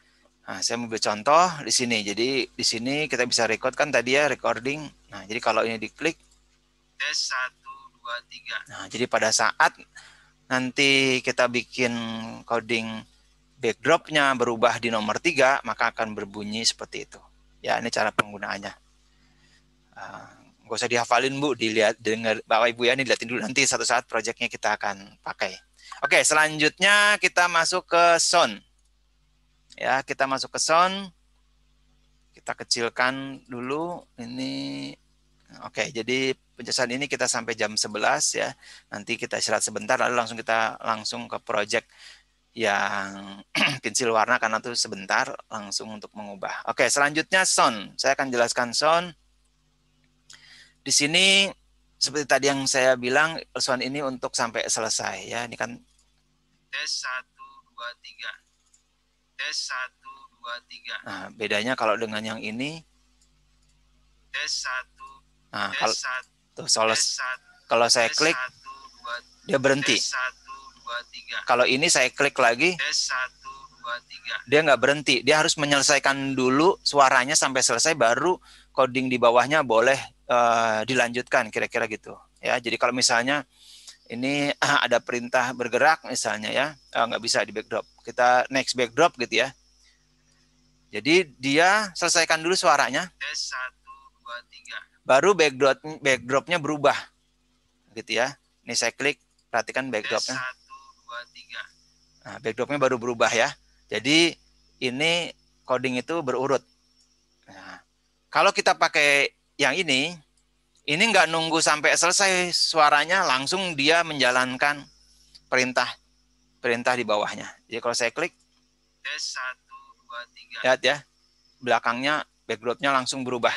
Nah, saya ambil contoh di sini. Jadi di sini kita bisa record kan tadi ya, recording. Nah, jadi kalau ini diklik tes 1 2 3. Nah, jadi pada saat nanti kita bikin coding backdropnya berubah di nomor 3, maka akan berbunyi seperti itu. Ya, ini cara penggunaannya. Nggak usah dihafalin Bu, dilihat, dengar Bapak Ibu ya, ini dilihatin dulu, nanti satu saat projectnya kita akan pakai. Oke, selanjutnya kita masuk ke sound. Ya, kita masuk ke sound. Kita kecilkan dulu ini. Oke, jadi penjelasan ini kita sampai jam 11 ya. Nanti kita istirahat sebentar, lalu kita langsung ke project yang pensil warna karena itu sebentar langsung untuk mengubah. Oke, selanjutnya sound. Saya akan jelaskan sound. Di sini seperti tadi yang saya bilang, sound ini untuk sampai selesai ya. Ini kan tes 1 2 3. Tes 1 2 3. Nah, bedanya kalau dengan yang ini tes Nah, kalau saya klik dia berhenti. Kalau ini saya klik lagi, dia nggak berhenti. Dia harus menyelesaikan dulu suaranya sampai selesai, baru coding di bawahnya boleh dilanjutkan, kira-kira gitu. Ya, jadi kalau misalnya ini ada perintah bergerak misalnya ya, nggak bisa di backdrop. Kita next backdrop gitu ya. Jadi dia selesaikan dulu suaranya, baru backdropnya berubah, gitu ya. Ini saya klik, perhatikan backdropnya. Nah, backdropnya baru berubah ya. Jadi ini coding itu berurut. Nah, kalau kita pakai yang ini nggak nunggu sampai selesai suaranya, langsung dia menjalankan perintah di bawahnya. Jadi kalau saya klik, lihat ya, belakangnya backdropnya langsung berubah.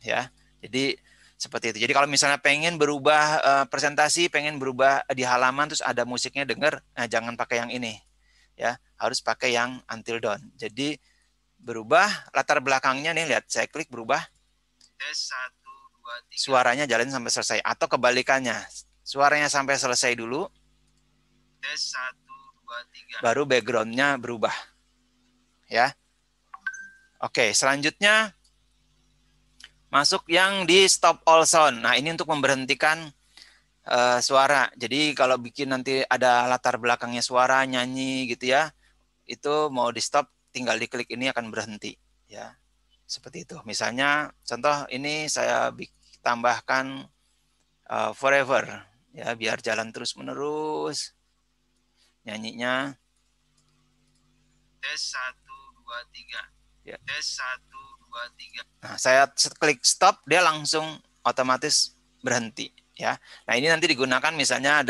Ya, jadi seperti itu. Jadi kalau misalnya pengen berubah presentasi, pengen berubah di halaman, terus ada musiknya denger, nah jangan pakai yang ini. Ya, harus pakai yang Until Dawn. Jadi berubah latar belakangnya nih, lihat saya klik berubah. Suaranya jalan sampai selesai, atau kebalikannya. Suaranya sampai selesai dulu. Baru backgroundnya berubah. Ya. Oke, selanjutnya masuk yang di stop all sound. Nah, ini untuk memberhentikan suara. Jadi kalau bikin nanti ada latar belakangnya suara nyanyi gitu ya, itu mau di stop, tinggal diklik ini akan berhenti. Ya, seperti itu. Misalnya contoh ini saya tambahkan forever, ya biar jalan terus menerus nyanyinya. Tes 1 2 3. Ya. Tes 1 2 3. Nah, saya klik stop, dia langsung otomatis berhenti. Ya, nah ini nanti digunakan misalnya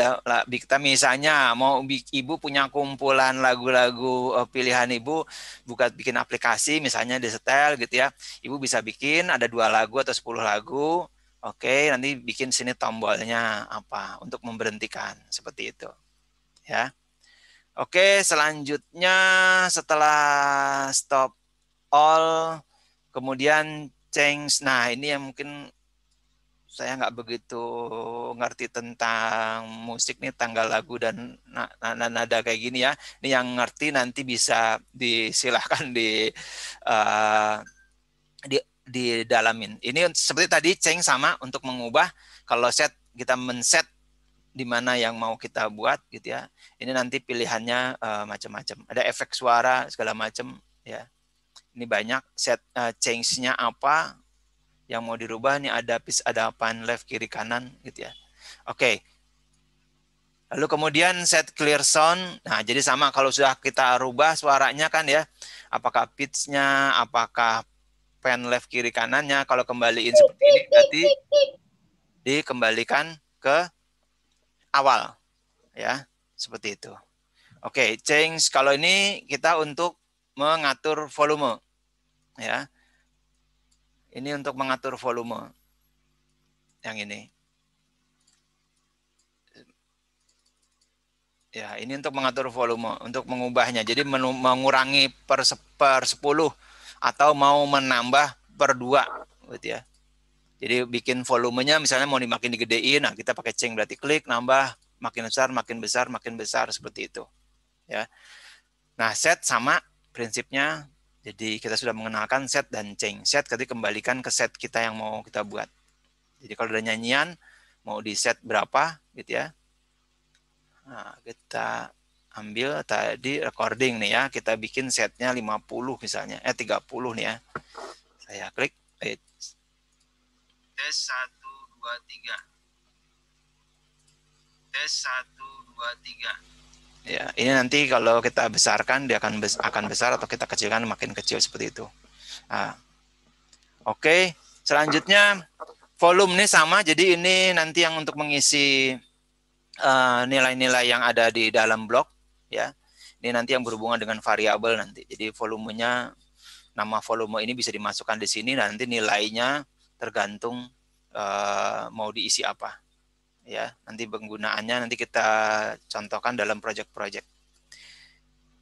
kita misalnya mau ibu punya kumpulan lagu-lagu pilihan ibu, bikin aplikasi misalnya di setel gitu ya, ibu bisa bikin ada 2 lagu atau 10 lagu, oke, nanti bikin sini tombolnya apa untuk memberhentikan seperti itu, ya. Oke, selanjutnya setelah stop all, kemudian change. Nah ini yang mungkin saya nggak begitu ngerti tentang musik nih, tanggal lagu dan nada kayak gini ya. Ini yang ngerti nanti bisa disilahkan didalamin. Ini seperti tadi change sama untuk mengubah. Kalau set kita men-set di mana yang mau kita buat gitu ya. Ini nanti pilihannya macam-macam. Ada efek suara segala macam ya. Ini banyak set change-nya apa yang mau dirubah, nih ada pitch, ada pan left, kiri kanan gitu ya. Oke. Lalu kemudian set clear sound. Nah, jadi sama kalau sudah kita rubah suaranya kan ya, apakah pitch-nya, apakah pan left, kiri kanannya, kalau kembaliin seperti ini berarti dikembalikan ke awal ya, seperti itu. Oke, change kalau ini kita untuk mengatur volume ya. Ini untuk mengatur volume. Yang ini. Ya, ini untuk mengatur volume, untuk mengubahnya. Jadi mengurangi per 10 atau mau menambah per 2 gitu ya. Jadi bikin volumenya misalnya mau dimakin digedein, nah kita pakai change berarti klik nambah, makin besar seperti itu. Ya. Nah, set sama prinsipnya. Jadi kita sudah mengenalkan set dan change. Set tadi kembalikan ke set kita yang mau kita buat. Jadi kalau ada nyanyian mau di set berapa gitu ya. Nah, kita ambil tadi recording nih ya. Kita bikin setnya 50 misalnya. 30 nih ya. Saya klik. Tes 1 2 3. Tes 1 2 3. Ya, ini nanti kalau kita besarkan dia akan besar, atau kita kecilkan makin kecil seperti itu. Nah, oke, selanjutnya volume ini sama. Jadi ini nanti yang untuk mengisi nilai-nilai yang ada di dalam blok ya. Ini nanti yang berhubungan dengan variabel nanti. Jadi volumenya, nama volume ini bisa dimasukkan di sini, nanti nilainya tergantung mau diisi apa. Ya, nanti penggunaannya nanti kita contohkan dalam project-project.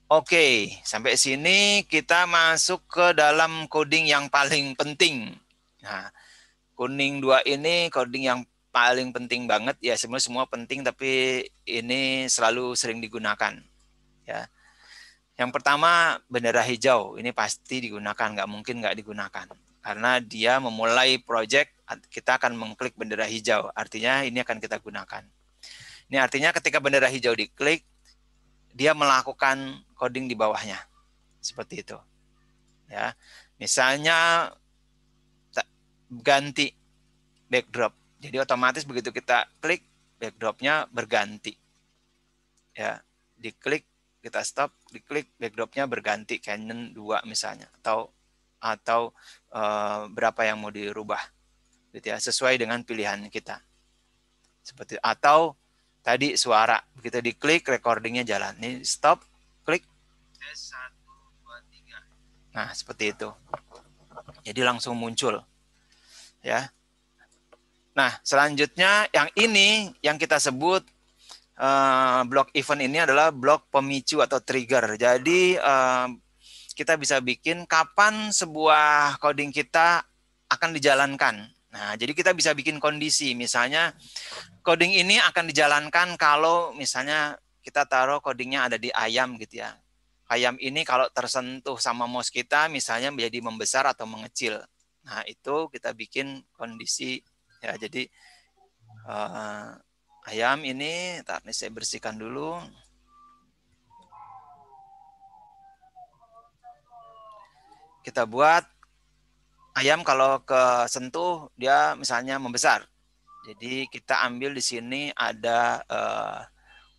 Oke, sampai sini kita masuk ke dalam coding yang paling penting Nah, kuning 2 ini coding yang paling penting banget ya, sebenarnya semua penting tapi ini selalu sering digunakan ya. Yang pertama bendera hijau, ini pasti digunakan, nggak mungkin nggak digunakan. Karena dia memulai project, kita akan mengklik bendera hijau, artinya ini akan kita gunakan. Ini artinya ketika bendera hijau diklik, dia melakukan coding di bawahnya. Seperti itu. Ya. Misalnya ganti backdrop. Jadi otomatis begitu kita klik, backdropnya berganti. Ya, diklik, kita stop, diklik, backdropnya berganti Canon 2 misalnya, atau berapa yang mau dirubah, gitu ya, sesuai dengan pilihan kita. Seperti atau tadi suara, begitu diklik recordingnya jalan. Ini stop, klik, S1, 2, 3. Nah seperti itu. Jadi langsung muncul, ya. Nah selanjutnya yang ini yang kita sebut blok event ini adalah blok pemicu atau trigger. Jadi kita bisa bikin kapan sebuah coding kita akan dijalankan. Nah, jadi kita bisa bikin kondisi, misalnya coding ini akan dijalankan kalau misalnya kita taruh codingnya ada di ayam gitu ya. Ayam ini kalau tersentuh sama mouse kita misalnya menjadi membesar atau mengecil. Nah, itu kita bikin kondisi ya. Jadi ayam ini, ntar nih saya bersihkan dulu. Kita buat ayam kalau kesentuh dia misalnya membesar. Jadi kita ambil di sini ada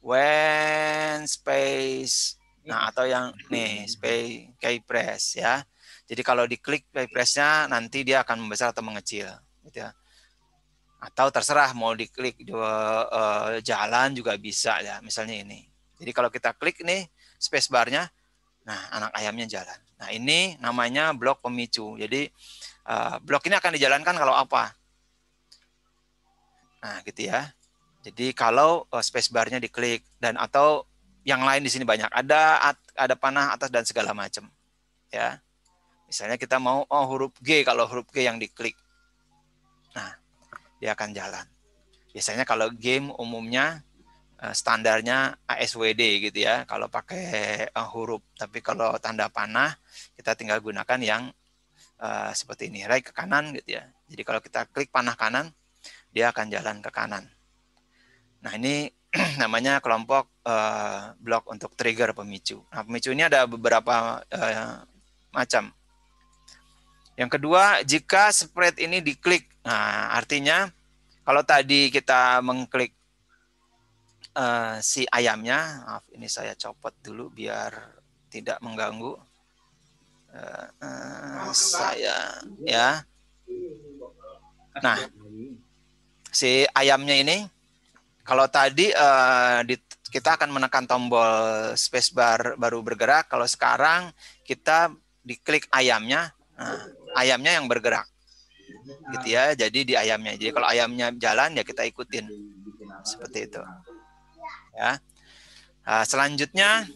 when space, nah atau yang nih space keypress ya. Jadi kalau diklik keypressnya nanti dia akan membesar atau mengecil, gitu ya. Atau terserah mau diklik jalan juga bisa ya, misalnya ini. Jadi kalau kita klik nih space barnya, nah anak ayamnya jalan. Nah ini namanya blok pemicu. Jadi blok ini akan dijalankan kalau apa? Nah, gitu ya. Jadi kalau spacebar-nya diklik dan atau yang lain di sini banyak, ada panah atas dan segala macam, ya. Misalnya kita mau huruf G, kalau huruf G yang diklik, nah dia akan jalan. Biasanya kalau game umumnya standarnya ASWD gitu ya, kalau pakai huruf. Tapi kalau tanda panah kita tinggal gunakan yang seperti ini, right ke kanan gitu ya. Jadi kalau kita klik panah kanan, dia akan jalan ke kanan. Nah ini namanya kelompok blok untuk trigger pemicu. Nah pemicu ini ada beberapa macam. Yang kedua, jika spread ini diklik, nah artinya kalau tadi kita mengklik si ayamnya, maaf ini saya copot dulu biar tidak mengganggu saya ya. Nah si ayamnya ini, kalau tadi kita akan menekan tombol spacebar baru bergerak. Kalau sekarang kita diklik ayamnya, nah, ayamnya yang bergerak, gitu ya. Jadi di ayamnya. Jadi kalau ayamnya jalan ya kita ikutin, seperti itu. Ya. Selanjutnya,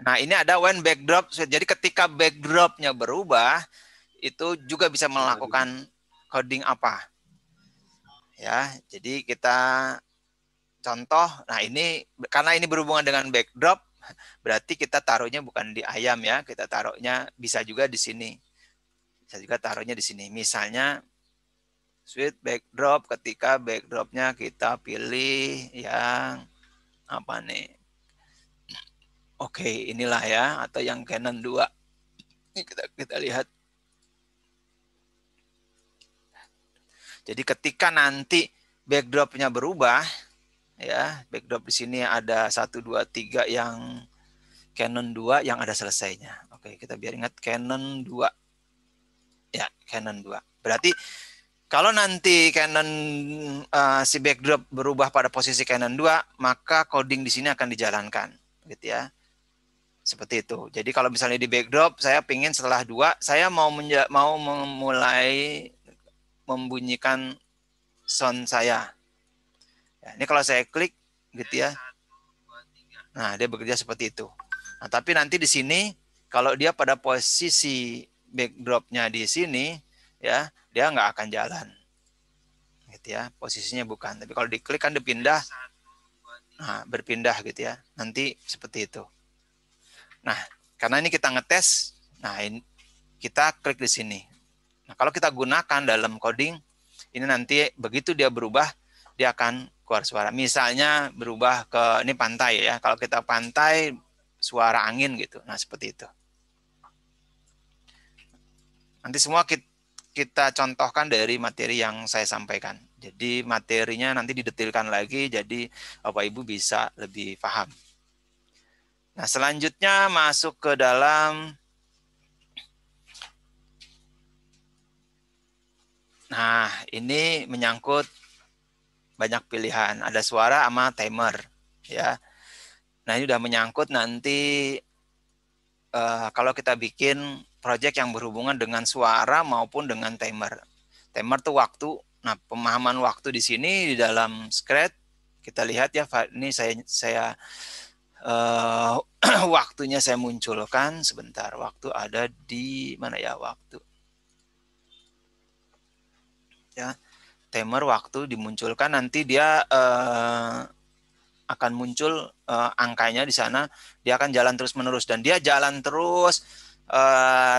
nah ini ada when backdrop. Jadi ketika backdropnya berubah, itu juga bisa melakukan coding apa ya. Jadi kita contoh, nah ini karena ini berhubungan dengan backdrop, berarti kita taruhnya bukan di ayam ya, kita taruhnya bisa juga di sini, bisa juga taruhnya di sini. Misalnya switch backdrop, ketika backdropnya kita pilih yang apa nih, oke inilah ya, atau yang Canon 2. Ini kita lihat. Jadi ketika nanti backdropnya berubah, ya backdrop di sini ada 1, 2, 3 yang Canon 2 yang ada selesainya. Oke, kita biar ingat Canon 2. Ya, Canon 2. Berarti kalau nanti Canon si backdrop berubah pada posisi Canon 2, maka coding di sini akan dijalankan, gitu ya. Seperti itu. Jadi kalau misalnya di backdrop saya pingin setelah 2, saya mau memulai membunyikan sound saya. Ya, ini kalau saya klik gitu ya. Nah, dia bekerja seperti itu. Nah, tapi nanti di sini kalau dia pada posisi backdropnya di sini, ya dia nggak akan jalan, gitu ya. Posisinya bukan. Tapi kalau diklik kan dipindah, nah berpindah gitu ya. Nanti seperti itu. Nah, karena ini kita ngetes, nah ini kita klik di sini. Nah, kalau kita gunakan dalam coding, ini nanti begitu dia berubah, dia akan keluar suara. Misalnya berubah ke, ini pantai ya. Kalau kita pantai, suara angin gitu. Nah, seperti itu. Nanti semua kita contohkan dari materi yang saya sampaikan. Jadi materinya nanti didetilkan lagi, jadi Bapak Ibu bisa lebih paham. Nah, selanjutnya masuk ke dalam, nah ini menyangkut banyak pilihan. Ada suara sama timer, ya. Nah, ini udah menyangkut nanti kalau kita bikin project yang berhubungan dengan suara maupun dengan timer. Timer tuh waktu. Nah, pemahaman waktu di sini di dalam Scratch kita lihat ya, ini saya waktunya saya munculkan sebentar. Waktu ada di mana ya waktu? Ya, timer waktu dimunculkan, nanti dia akan muncul angkanya di sana. Dia akan jalan terus-menerus dan dia jalan terus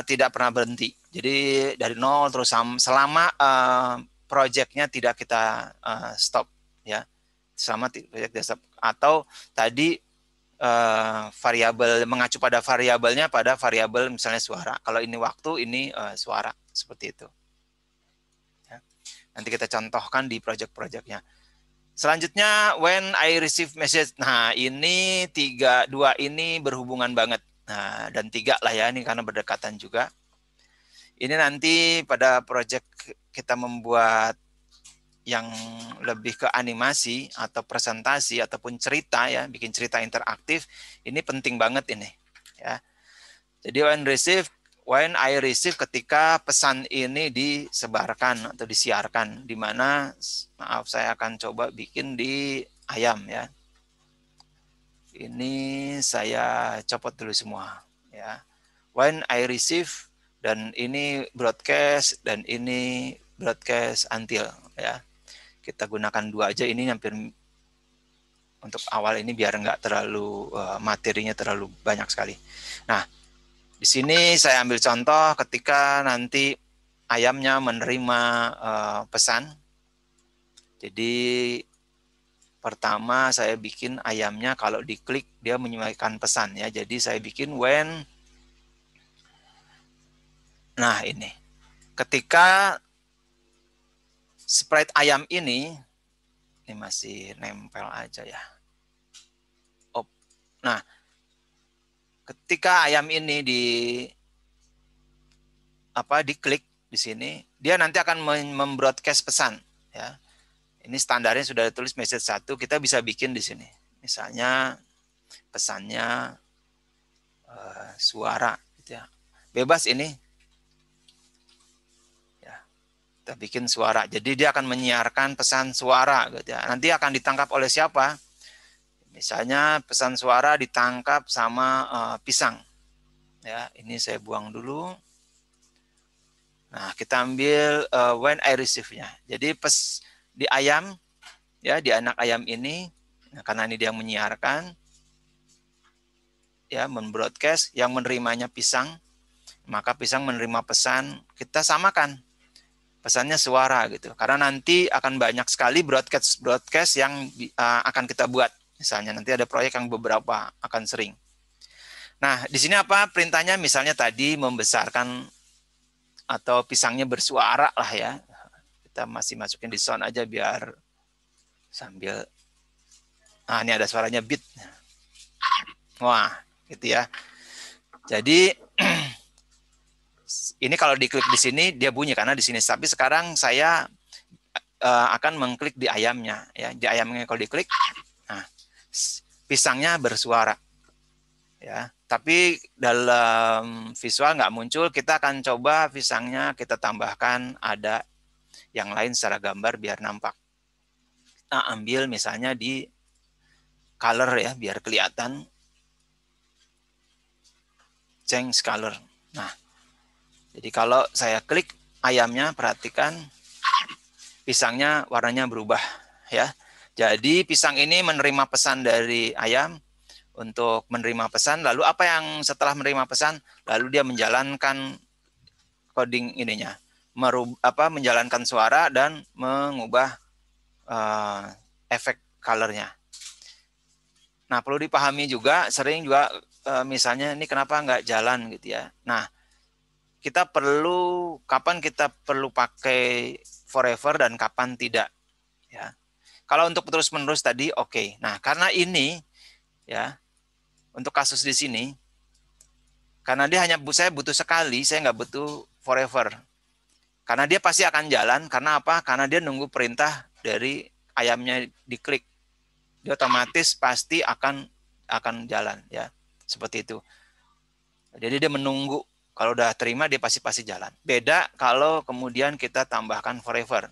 tidak pernah berhenti. Jadi dari nol terus selama projectnya tidak kita stop, ya. Selama project stop. Atau tadi variabel, mengacu pada variabelnya pada variabel misalnya suara. Kalau ini waktu, ini suara, seperti itu. Ya. Nanti kita contohkan di project-projectnya. Selanjutnya, when I receive message. Nah, ini dua ini berhubungan banget. Nah, dan 3 lah ya, ini karena berdekatan juga. Ini nanti pada project kita membuat yang lebih ke animasi atau presentasi ataupun cerita ya, bikin cerita interaktif, ini penting banget ini ya. Jadi when I receive ketika pesan ini disebarkan atau disiarkan, di mana maaf saya akan coba bikin di ayam ya. Ini saya copot dulu semua ya. When I receive, dan ini broadcast dan ini broadcast until ya. Kita gunakan 2 aja, ini hampir untuk awal ini biar nggak terlalu materinya terlalu banyak sekali. Nah, di sini saya ambil contoh ketika nanti ayamnya menerima pesan. Jadi pertama saya bikin ayamnya kalau diklik dia menyampaikan pesan ya. Jadi saya bikin when. Nah, ini ketika sprite ayam ini masih nempel aja ya. Oh, nah, ketika ayam ini diklik di sini, dia nanti akan membroadcast pesan ya. Ini standarnya sudah ditulis message 1, kita bisa bikin di sini. Misalnya pesannya suara gitu ya. Bebas ini. Kita bikin suara. Jadi dia akan menyiarkan pesan suara gitu ya. Nanti akan ditangkap oleh siapa? Misalnya pesan suara ditangkap sama pisang. Ya, ini saya buang dulu. Nah, kita ambil when I receive-nya. Jadi di ayam ya, di anak ayam ini, nah, karena ini dia menyiarkan ya, membroadcast, yang menerimanya pisang, maka pisang menerima pesan, kita samakan. Pesannya suara gitu, karena nanti akan banyak sekali broadcast yang akan kita buat. Misalnya nanti ada proyek yang beberapa akan sering. Nah, di sini apa perintahnya? Misalnya tadi membesarkan atau pisangnya bersuara lah ya. Kita masih masukin di sound aja biar sambil. Nah, ini ada suaranya beat. Wah, gitu ya. Jadi ini kalau diklik di sini dia bunyi karena di sini. Tapi sekarang saya akan mengklik di ayamnya ya. Di ayamnya kalau diklik, nah, pisangnya bersuara ya. Tapi dalam visual nggak muncul. Kita akan coba pisangnya kita tambahkan ada yang lain secara gambar biar nampak. Nah, ambil misalnya di color ya biar kelihatan. change color. Nah, jadi kalau saya klik ayamnya, perhatikan pisangnya warnanya berubah ya. Jadi pisang ini menerima pesan dari ayam untuk menerima pesan. Lalu apa yang setelah menerima pesan? Lalu dia menjalankan coding ininya, menjalankan suara dan mengubah efek colornya. Nah, perlu dipahami juga, sering juga misalnya ini kenapa nggak jalan gitu ya. Nah, kita perlu, kapan kita perlu pakai forever dan kapan tidak. Ya. Kalau untuk terus-menerus tadi, oke. Nah, karena ini, ya, untuk kasus di sini, karena dia hanya saya butuh sekali, saya nggak butuh forever. Karena dia pasti akan jalan, karena apa? Karena dia nunggu perintah dari ayamnya diklik. Dia otomatis pasti akan jalan, ya, seperti itu. Jadi dia menunggu, kalau udah terima dia pasti jalan. Beda kalau kemudian kita tambahkan forever,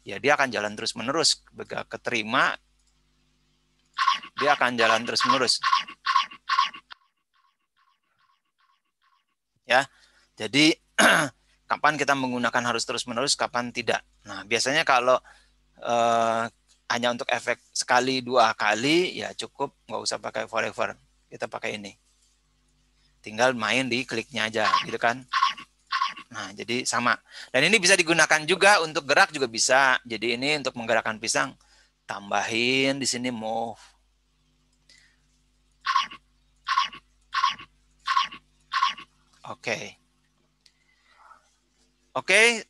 ya dia akan jalan terus menerus. Begitu keterima, dia akan jalan terus menerus. Ya, jadi kapan kita menggunakan harus terus menerus, kapan tidak. Nah, biasanya kalau hanya untuk efek sekali 2 kali, ya cukup, nggak usah pakai forever. Kita pakai ini. Tinggal main di kliknya aja, gitu kan. Nah, jadi sama. Dan ini bisa digunakan juga untuk gerak juga bisa. Jadi ini untuk menggerakkan pisang, tambahin di sini move. Oke. Oke,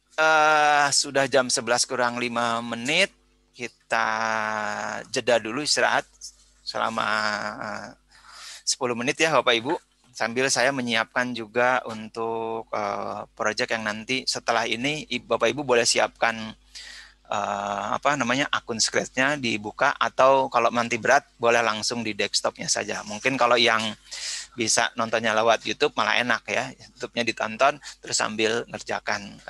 sudah jam 11 kurang 5 menit. Kita jeda dulu istirahat selama 10 menit ya Bapak Ibu. Sambil saya menyiapkan juga untuk proyek yang nanti setelah ini Bapak Ibu boleh siapkan akun Scratch-nya dibuka, atau kalau nanti berat boleh langsung di desktopnya saja. Mungkin kalau yang bisa nontonnya lewat YouTube malah enak ya, YouTube-nya ditonton terus sambil ngerjakan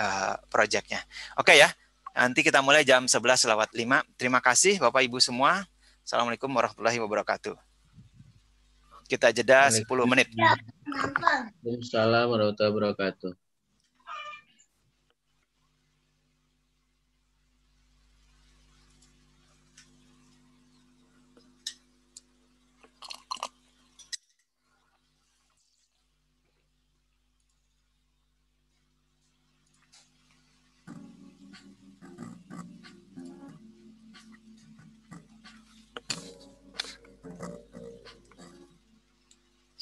proyeknya. Oke ya, nanti kita mulai jam 11:05. Terima kasih Bapak Ibu semua. Assalamualaikum warahmatullahi wabarakatuh. Kita jeda 10 menit. Waalaikumsalam warahmatullahi wabarakatuh.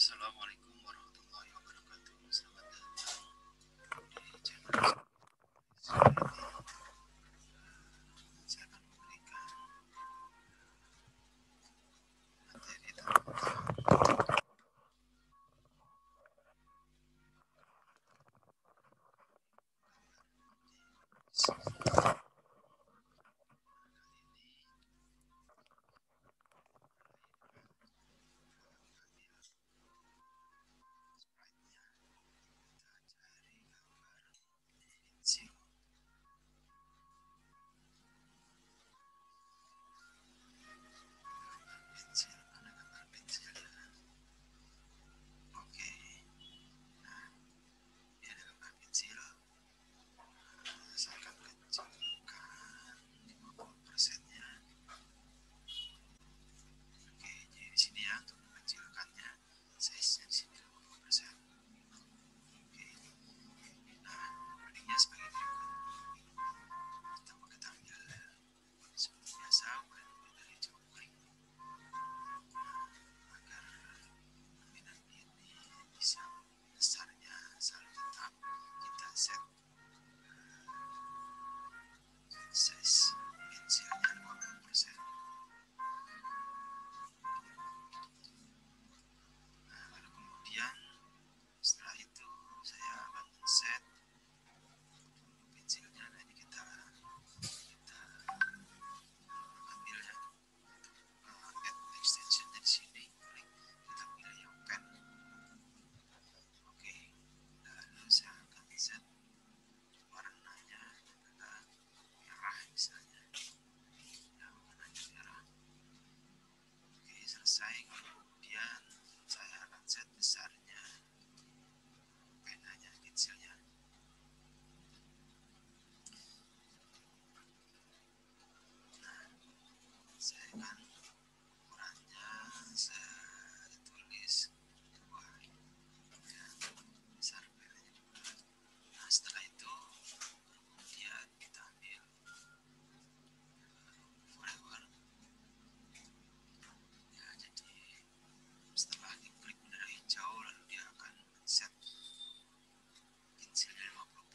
Assalamualaikum warahmatullahi wabarakatuh. Selamat datang di channel. Saya akan memberikan materi tentang sini ya, untuk mengecilkannya size-nya di sini 50%. Oke. Nah, codingnya sebagai berikut. Kita pakai tanggal seperti biasa, mulai dari jombling. Agar permainan ini bisa besarnya selalu tetap kita set size pensilnya 50%. Setelah itu saya akan set pensilnya. Nah, ini kita ambil ya, add extensionnya di sini, kita pilih yang pen. Oke, lalu saya akan set warnanya ke merah misalnya.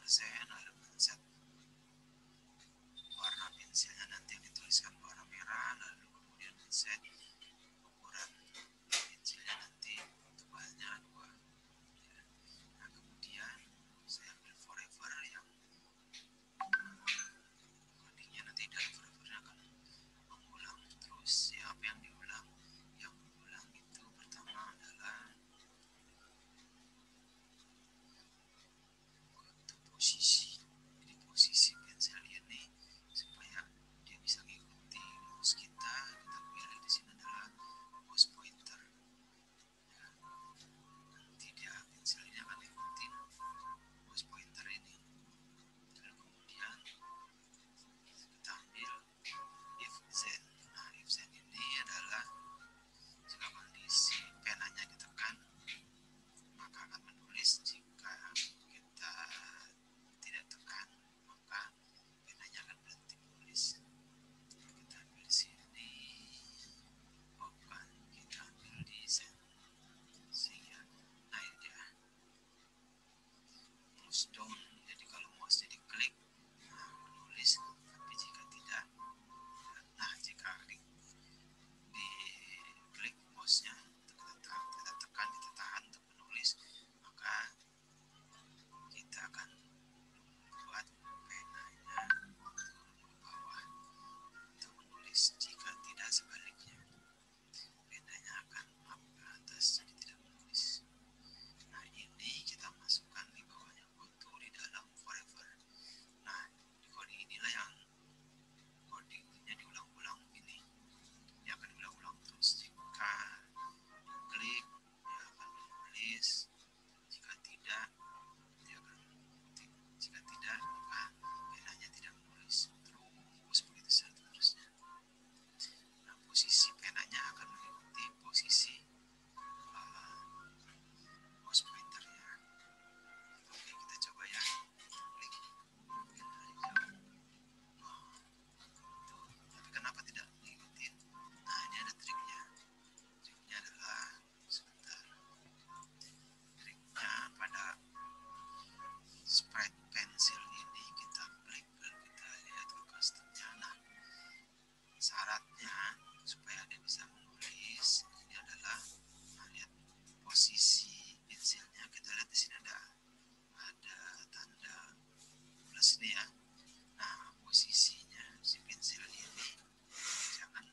persen, lalu men-set warna pensilnya nanti yang dituliskan warna merah, lalu kemudian men-set ukuran pensilnya nanti tebalnya 2. Nah, kemudian saya ambil forever yang codingnya nanti dari forevernya akan mengulang terus. Ya, apa yang diulang? Yang diulang itu pertama adalah untuk posisi. Jadi posisi pensil ini supaya dia bisa mengikuti mouse kita pilih di sini adalah mouse pointer. Ya, nanti dia pensil ini akan ikutin mouse pointer ini. Lalu kemudian kita ambil if then. Nah, if then ini adalah jika kondisi penanya ditekan maka akan menulis, jika kita tidak tekan maka penanya akan berhenti menulis. Kita ambil di sini open, kita ambil di send sehingga nah ini dia mouse down. Jadi kalau mouse diklik menulis, tapi jika tidak, nah jika diklik mouse-nya kita tekan, kita tahan untuk menulis, maka kita akan buat penanya turun ke bawah untuk menulis. Jika tidak, sebaliknya penanya akan up ke atas jadi tidak menulis. Nah, ini kita masukkan di bawahnya foto di dalam forever. Nah, di coding inilah yang codingnya diulang-ulang ini. Dia akan diulang-ulang terus. Jika klik, dia akan menulis. Jika tidak, dia akan mengetik. Jika tidak, maka penanya tidak menulis. Terus begitu seterusnya. Nah, posisi penanya akan mengikuti posisi mouse pointernya. Oke, kita coba ya. Klik. Tapi kenapa tidak mengikuti? Nah, ini ada triknya. Triknya adalah sebentar. Triknya pada sprite pensil ini kita klik, kita lihat ke customnya. Nah, syaratnya supaya dia bisa menulis ini adalah, nah, lihat posisi pensilnya. Kita lihat di sini ada tanda plus ini ya. Nah, posisinya si pensil ini jangan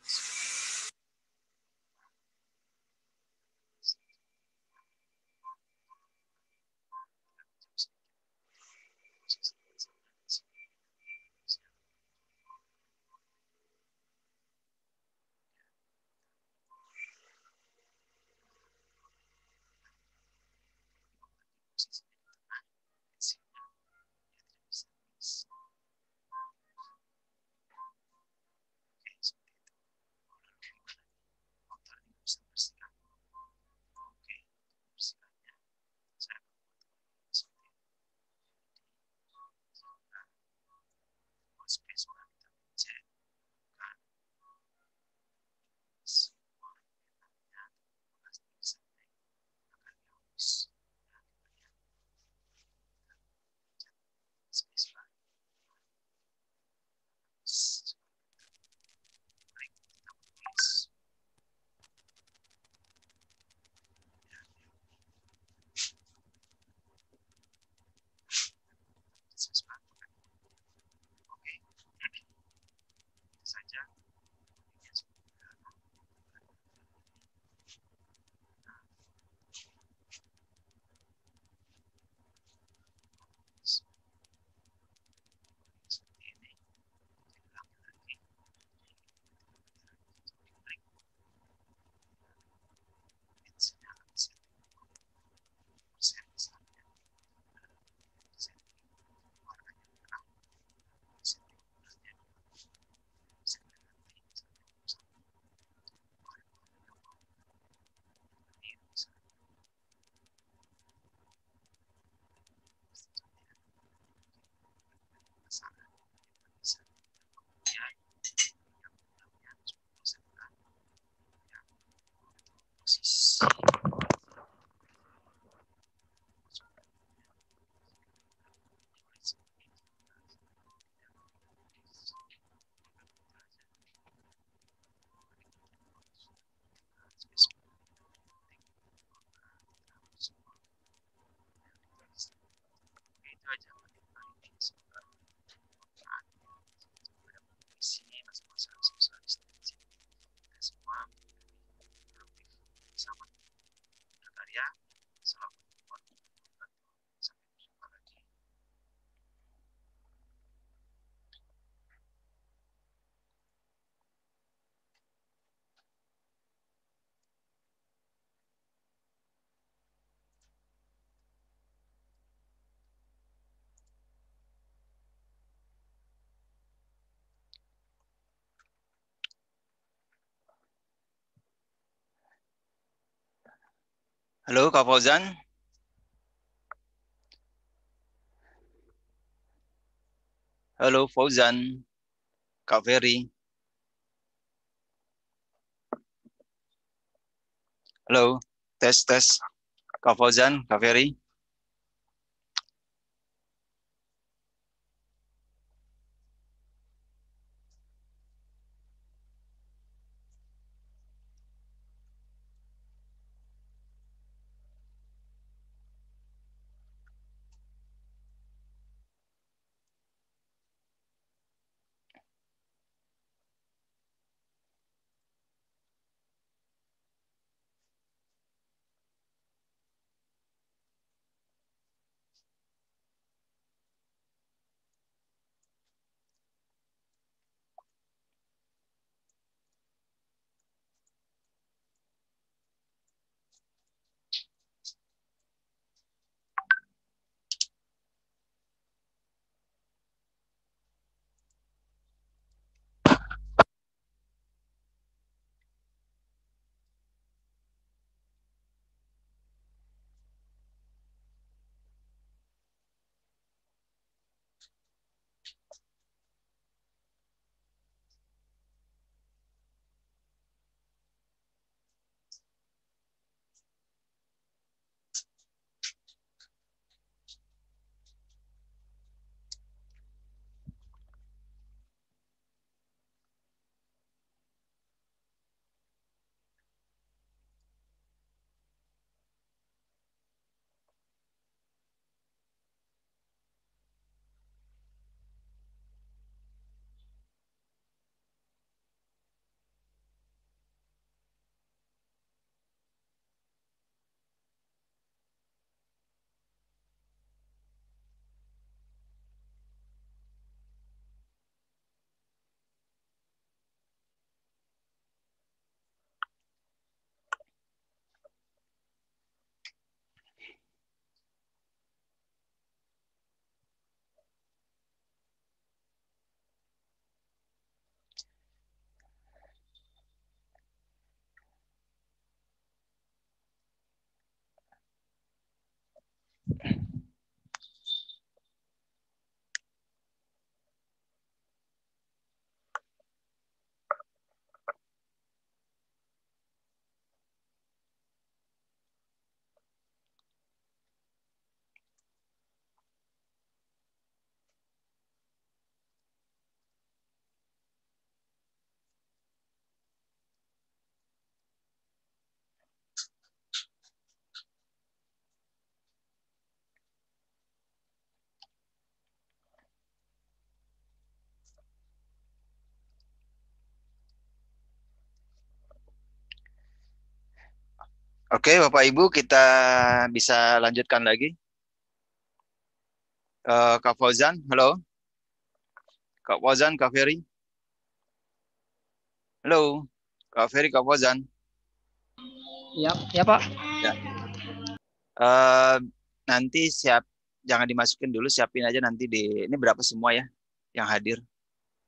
space bar kita pencet, maka semua penanya pasti bisa naik, akan dihapus. Nah, kita lihat, kita pencet space bar, baik kita menulis. Space bar. Oke, itu saja. Seperti ini, diulangi lagi. Pensilnya akan persen misalnya, warnanya merah, setting ukurannya 2, Halo Kak Fauzan. Halo Fauzan. Kak Ferry. Halo, tes tes. Kak Fauzan, Kak Ferry. Oke, Bapak Ibu, kita bisa lanjutkan lagi. Kak Fauzan, halo. Kak Fauzan, Kak Ferry. Halo, Kak Ferry, Kak Fauzan. Ya, ya Pak. Ya. Eh, nanti jangan dimasukin dulu, siapin aja nanti ini berapa semua ya yang hadir?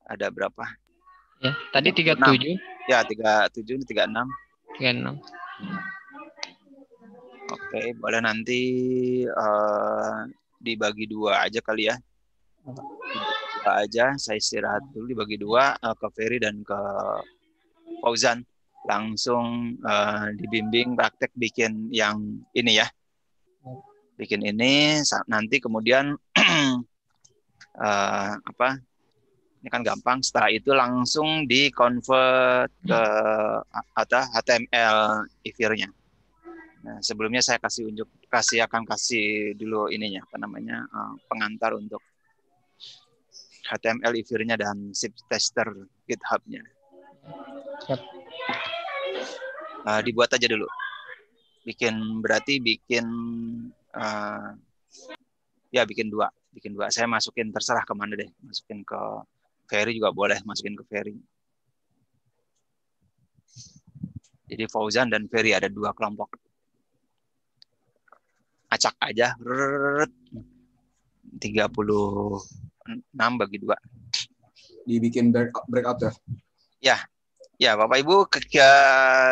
Ada berapa? Ya, tadi 36. 37. Ya, 37, ini 36. 36. Oke, boleh nanti dibagi dua aja kali ya. Dibagi dua aja, saya istirahat dulu dibagi dua ke Ferry dan ke Fauzan. Langsung dibimbing praktek bikin yang ini ya. Bikin ini, nanti kemudian ini kan gampang. Setelah itu langsung di-convert ke HTML IVIR-nya. Nah, sebelumnya saya akan kasih dulu ininya, pengantar untuk HTML IVIR-nya dan zip tester GitHub-nya. Siap. Dibuat aja dulu. Berarti bikin bikin dua. Saya masukin terserah kemana deh. Masukin ke Ferry juga boleh, masukin ke Ferry. Jadi Fauzan dan Ferry ada 2 kelompok. Acak aja. 36 bagi 2. Dibikin breakout ya? Ya, Bapak Ibu,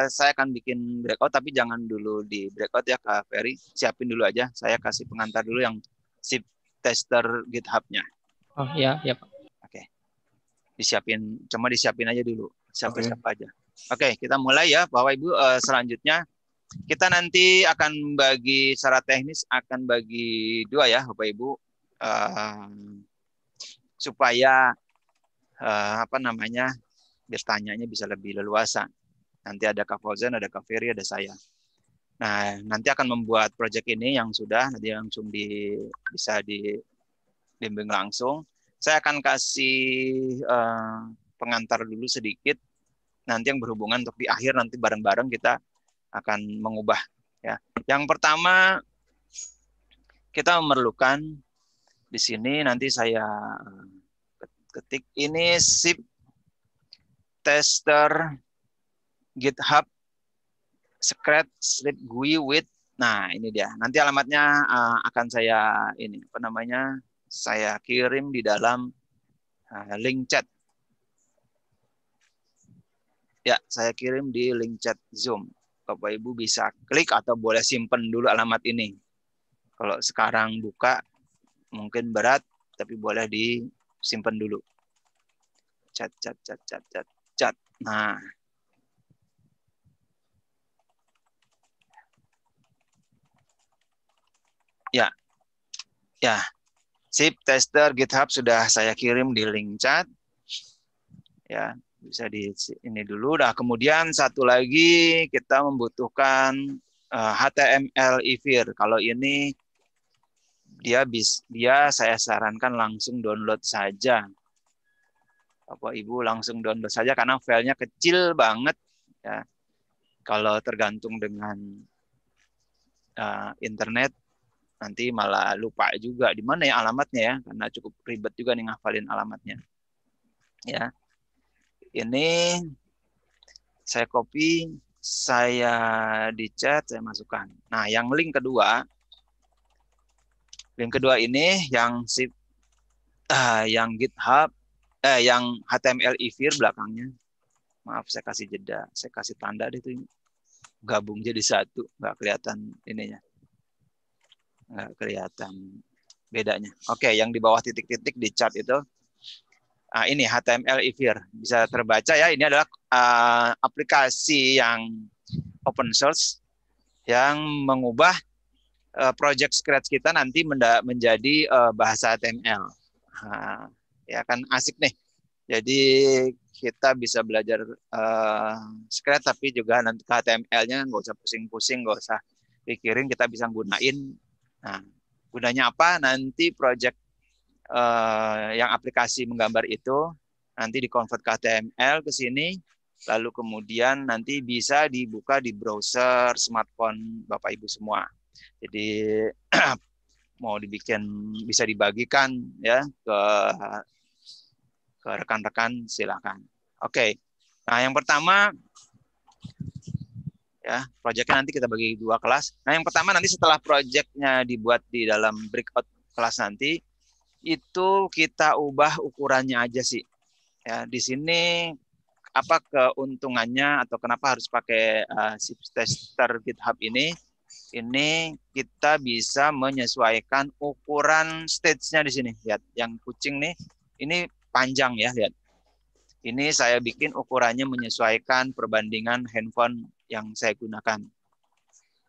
saya akan bikin breakout, tapi jangan dulu di breakout ya, Kak Ferry. Siapin dulu aja. Saya kasih pengantar dulu yang zip tester GitHub-nya. Oh ya Pak. Oke. Cuma disiapin aja dulu. Siapa aja. Oke, kita mulai ya, Bapak Ibu. Selanjutnya kita nanti akan bagi secara teknis akan bagi 2 ya, Bapak Ibu, supaya bertanyanya bisa lebih leluasa. Nanti ada Kak Fauzan, ada Kak Ferry, ada saya. Nah, nanti akan membuat project ini yang sudah nanti langsung bisa dibimbing langsung. Saya akan kasih pengantar dulu sedikit. Nanti yang berhubungan untuk di akhir nanti bareng-bareng kita akan mengubah ya. Yang pertama kita memerlukan di sini nanti saya ketik ini zip tester GitHub scratch GUI with. Nah, ini dia. Nanti alamatnya akan saya saya kirim di dalam link chat. Ya, saya kirim di link chat Zoom. Bapak Ibu bisa klik atau boleh simpen dulu alamat ini. Kalau sekarang buka mungkin berat, tapi boleh disimpan dulu. Chat. Nah. Ya. Zip tester GitHub sudah saya kirim di link chat. Ya. Bisa di ini dulu. Nah, kemudian satu lagi kita membutuhkan HTML IVIR. Kalau ini dia saya sarankan langsung download saja. Bapak Ibu langsung download saja karena filenya kecil banget ya. Kalau tergantung dengan internet nanti malah lupa juga di mana ya alamatnya ya, karena cukup ribet juga nih ngafalin alamatnya. Ya. Ini saya copy, saya di chat, saya masukkan. Nah, yang link kedua ini yang yang GitHub, yang HTML IVIR belakangnya. Maaf, saya kasih jeda, saya kasih tanda itu gabung jadi satu, nggak kelihatan ininya, nggak kelihatan bedanya. Oke, yang di bawah titik-titik di chat itu. Ini HTML IVIR bisa terbaca ya. Ini adalah aplikasi yang open source yang mengubah project Scratch kita nanti menjadi bahasa HTML. Ya kan asik nih. Jadi kita bisa belajar Scratch tapi juga nanti HTML-nya nggak usah pusing-pusing, nggak usah pikirin, kita bisa gunain. Nah, gunanya apa? Nanti project yang aplikasi menggambar itu nanti dikonvert ke HTML ke sini, lalu kemudian nanti bisa dibuka di browser smartphone Bapak Ibu semua. Jadi mau dibikin bisa dibagikan ya ke rekan-rekan silakan. Oke. Nah, yang pertama ya, proyeknya nanti kita bagi 2 kelas. Nah, yang pertama nanti setelah proyeknya dibuat di dalam breakout kelas nanti itu kita ubah ukurannya aja sih. Ya, di sini apa keuntungannya atau kenapa harus pakai zip tester GitHub ini? Ini kita bisa menyesuaikan ukuran stage-nya di sini. Lihat, yang kucing nih, ini panjang ya, lihat. Ini saya bikin ukurannya menyesuaikan perbandingan handphone yang saya gunakan.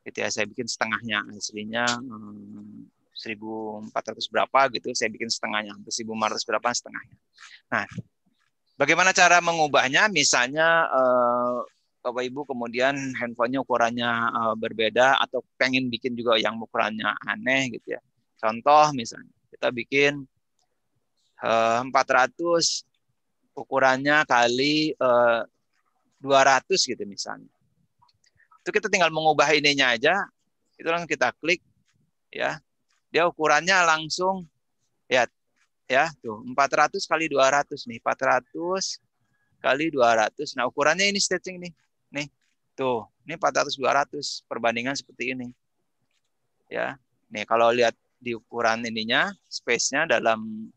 Gitu ya, saya bikin setengahnya, aslinya 1.400 berapa gitu, saya bikin setengahnya, 1.500 berapa setengahnya. Nah, bagaimana cara mengubahnya? Misalnya Bapak Ibu kemudian handphonenya ukurannya berbeda atau pengen bikin juga yang ukurannya aneh gitu ya. Contoh misalnya kita bikin 400 ukurannya kali 200 gitu misalnya. Itu kita tinggal mengubah ininya aja, itu langsung kita klik, ya. Dia ukurannya langsung ya tuh 400 kali 200 nih, 400 kali 200. Nah, ukurannya ini stitching nih. Nih. Tuh, ini 400 200 perbandingan seperti ini. Ya. Nih, kalau lihat di ukuran ininya, space-nya dalam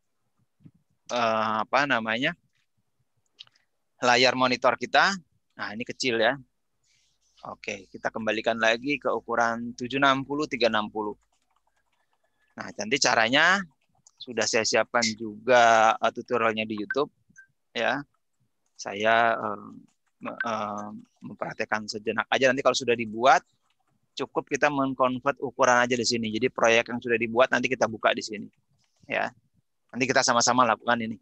layar monitor kita. Nah, ini kecil ya. Oke, kita kembalikan lagi ke ukuran 760 360. Nah, nanti caranya sudah saya siapkan juga tutorialnya di YouTube ya. Saya memperhatikan sejenak aja, nanti kalau sudah dibuat cukup kita mengkonvert ukuran aja di sini. Jadi proyek yang sudah dibuat nanti kita buka di sini. Ya. Nanti kita sama-sama lakukan ini.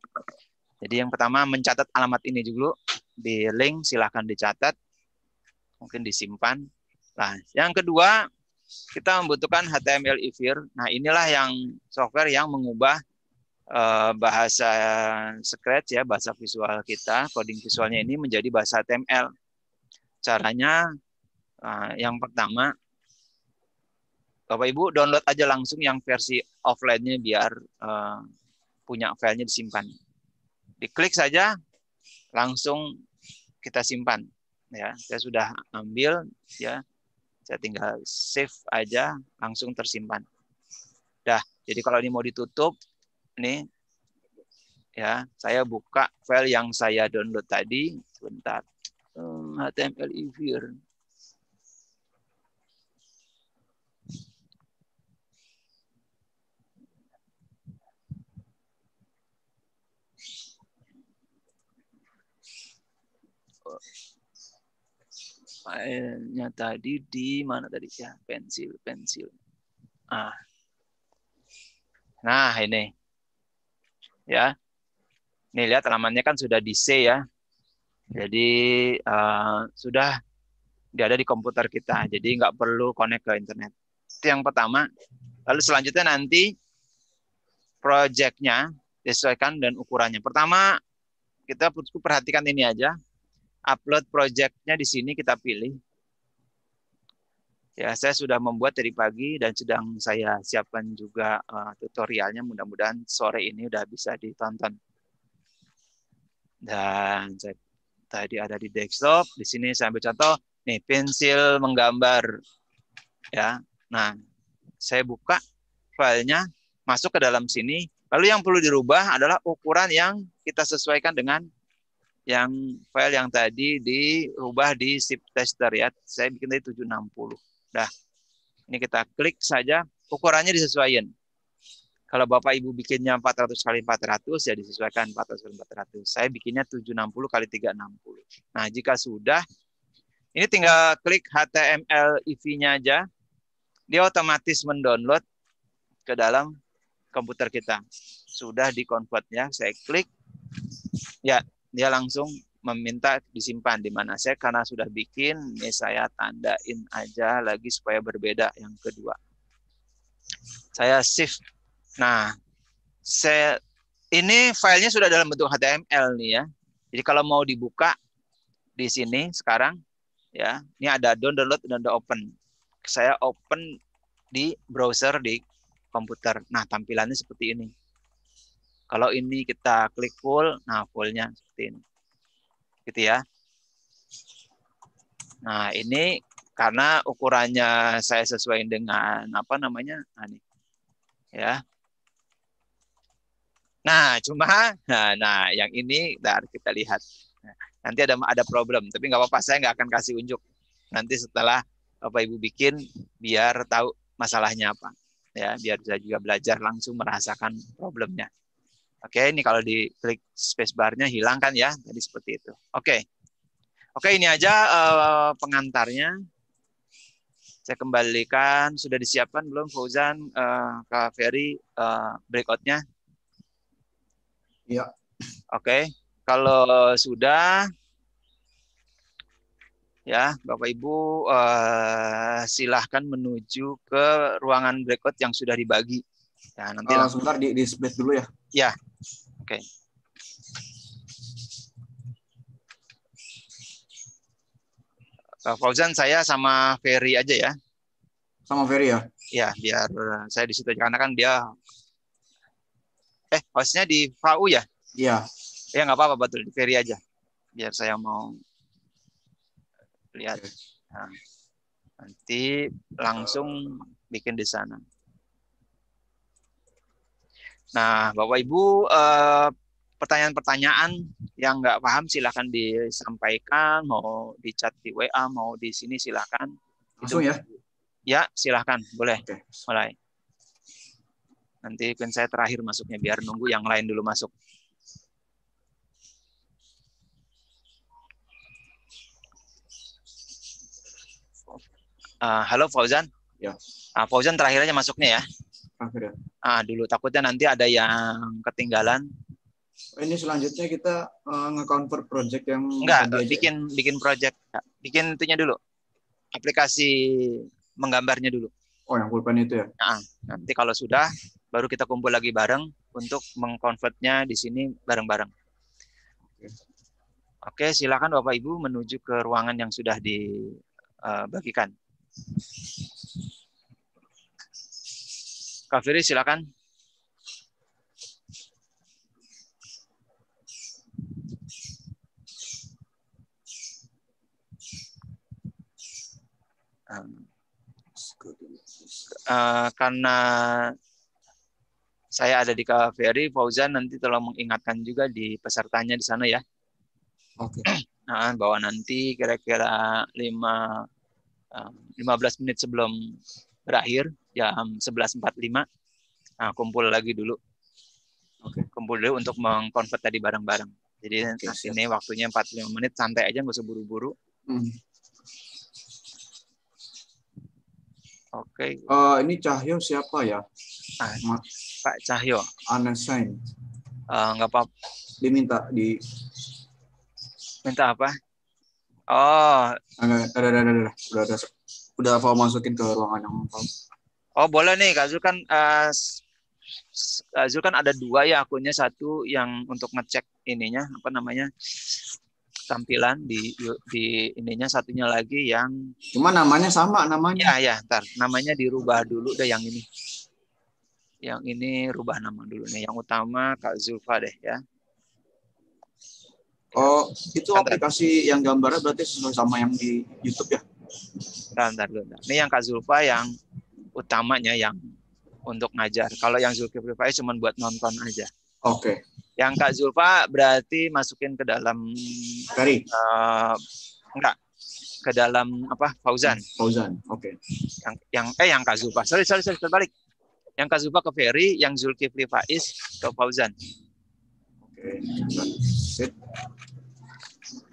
Jadi yang pertama mencatat alamat ini dulu di link, silahkan dicatat. Mungkin disimpan. Nah, yang kedua kita membutuhkan HTML IVIR. Nah, inilah yang software yang mengubah bahasa Scratch ya, bahasa visual kita, coding visualnya ini menjadi bahasa HTML. Caranya yang pertama, Bapak Ibu download aja langsung yang versi offline-nya biar punya filenya disimpan. Diklik saja, langsung kita simpan. Ya, saya sudah ambil ya. Saya tinggal save aja, langsung tersimpan. Dah, jadi kalau ini mau ditutup, nih, ya, saya buka file yang saya download tadi. Sebentar, HTML IVIR. Filenya tadi di mana tadi ya? Pensil. Nah, ini. Ya. Nih lihat alamatnya kan sudah di C ya. Jadi sudah ada di komputer kita. Jadi nggak perlu connect ke internet. Itu yang pertama. Lalu selanjutnya nanti projectnya disesuaikan dan ukurannya. Pertama, kita perhatikan ini aja. Upload project-nya di sini kita pilih. Ya, saya sudah membuat dari pagi dan sedang saya siapkan juga tutorialnya. Mudah-mudahan sore ini udah bisa ditonton. Dan saya tadi ada di desktop. Di sini saya ambil contoh. Nih, pensil menggambar. Ya, nah, saya buka filenya, masuk ke dalam sini. Lalu yang perlu dirubah adalah ukuran yang kita sesuaikan dengan yang file yang tadi dirubah di zip tester ya. Saya bikin tadi 760. Dah. Ini kita klik saja, ukurannya disesuaikan. Kalau Bapak Ibu bikinnya 400 kali 400 ya disesuaikan 400 kali 400. Saya bikinnya 760 kali 360. Nah, jika sudah, ini tinggal klik HTML IV-nya aja. Dia otomatis mendownload ke dalam komputer kita. Sudah di-convert ya, saya klik. Ya, dia langsung meminta disimpan di mana. Saya karena sudah bikin, ini saya tandain aja lagi supaya berbeda yang kedua. Saya save. Nah, ini filenya sudah dalam bentuk HTML nih ya. Jadi kalau mau dibuka di sini sekarang, ya, ini ada download dan ada open. Saya open di browser di komputer. Nah, tampilannya seperti ini. Kalau ini kita klik full, nah fullnya seperti ini. Gitu ya. Nah, ini karena ukurannya saya sesuaikan dengan apa namanya? Nah, ini. Ya. Nah, cuma yang ini kita lihat. Nanti ada problem, tapi nggak apa-apa, saya nggak akan kasih unjuk. Nanti setelah Bapak Ibu bikin biar tahu masalahnya apa. Ya, biar bisa juga belajar langsung merasakan problemnya. Oke, ini kalau diklik spacebar-nya hilang kan ya, tadi seperti itu. Oke, ini aja pengantarnya. Saya kembalikan, sudah disiapkan belum Fauzan, Kak Ferry, breakout-nya? Iya. Oke, kalau sudah, ya Bapak Ibu silahkan menuju ke ruangan breakout yang sudah dibagi. Ya, nanti sebentar di split dulu ya. Ya, Oke. Pak Fauzan, saya sama Ferry aja ya. Sama Ferry ya? Ya, biar saya di situ karena kan dia hostnya di VAU ya? Iya. Ya nggak apa-apa, betul di Ferry aja. Biar saya mau lihat. Nah, nanti langsung bikin di sana. Nah, Bapak Ibu, pertanyaan-pertanyaan yang nggak paham silahkan disampaikan, mau di chat di WA, mau di sini silahkan. Langsung ya? Ya, silahkan, boleh. Oke. Mulai. Nanti kan saya terakhir masuknya, biar nunggu yang lain dulu masuk. Halo Fauzan. Ya. Fauzan terakhir aja masuknya ya. Terakhir ya. Dulu takutnya nanti ada yang ketinggalan. Ini selanjutnya kita nge-convert project yang enggak, tadi aja bikin project. Bikin itunya dulu. Aplikasi menggambarnya dulu. Oh, yang pulpen itu ya? Nah, nanti kalau sudah, baru kita kumpul lagi bareng untuk mengkonvertnya di sini bareng-bareng. Oke, silakan Bapak Ibu menuju ke ruangan yang sudah dibagikan. Kak Firi, silakan. Karena saya ada di KVRI, Fauzan nanti tolong mengingatkan juga di pesertanya di sana ya. Oke. Bahwa nanti kira-kira 15 menit sebelum berakhir, jam 11.45, kumpul lagi dulu. Kumpul dulu untuk mengkonvert tadi bareng-bareng. Jadi nanti ini waktunya 45 menit, santai aja, nggak usah buru-buru. Oke. Ini Cahyo siapa ya? Pak Cahyo. Unassign. Nggak apa-apa. Diminta Minta apa? Oh. Udah mau masukin ke ruangan yang Oh boleh nih, Kak Zul kan ada 2 ya akunnya, satu yang untuk ngecek ininya apa namanya tampilan di ininya, satunya lagi yang cuma namanya sama namanya. Ya, ntar namanya dirubah dulu deh yang ini. Yang ini rubah nama dulu nih, yang utama Kak Zulfa deh ya. Oh, itu aplikasi yang gambarnya berarti sesuai sama yang di YouTube ya? Bentar. Ini yang Kak Zulfa yang utamanya yang untuk ngajar. Kalau yang Zulkifli Faiz cuma buat nonton aja. Oke. Yang Kak Zulfa berarti masukin ke dalam Ferry. Enggak. Ke dalam apa? Fauzan. Oke. Yang Kak Zulfa. Sorry, terbalik. Yang Kak Zulfa ke Ferry, yang Zulkifli Faiz ke Fauzan. Oke.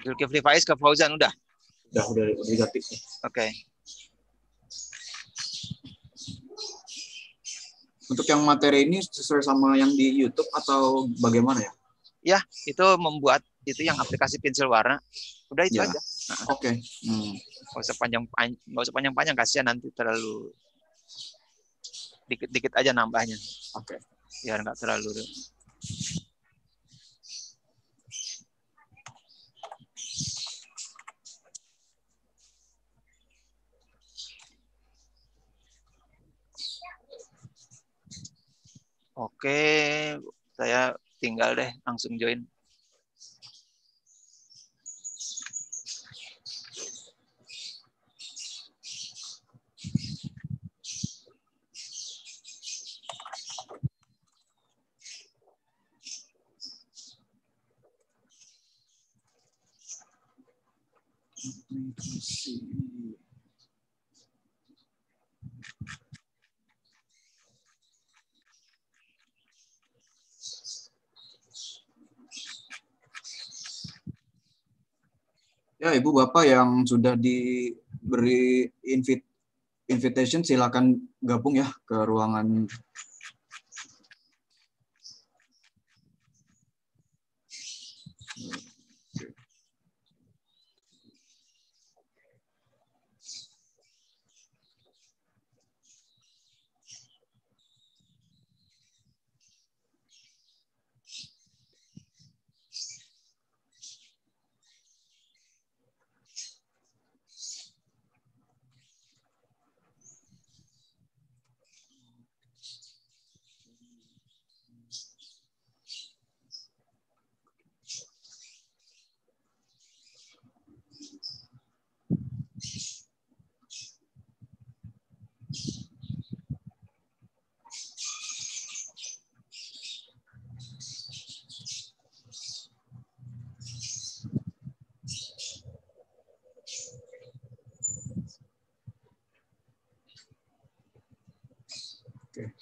Zulkifli Faiz ke Fauzan udah diganti. Oke. Untuk yang materi ini sesuai sama yang di YouTube atau bagaimana ya? Ya, itu membuat itu yang aplikasi pensil warna. Udah itu aja. Oke. Nggak usah panjang-panjang, kasihan nanti terlalu dikit-dikit aja nambahnya. Oke. Biar nggak terlalu. Oke, saya tinggal deh langsung join. Ya, Ibu Bapak yang sudah diberi invitation silakan gabung ya ke ruangan. Oke.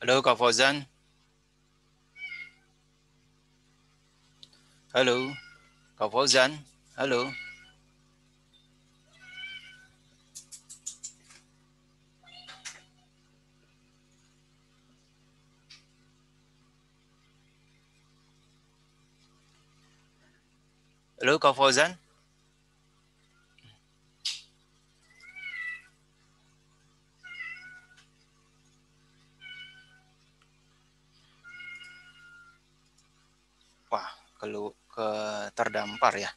Halo Kak Fauzan. Halo Kak Fauzan. Halo. Halo Kak Fauzan. Wah, terdampar ya.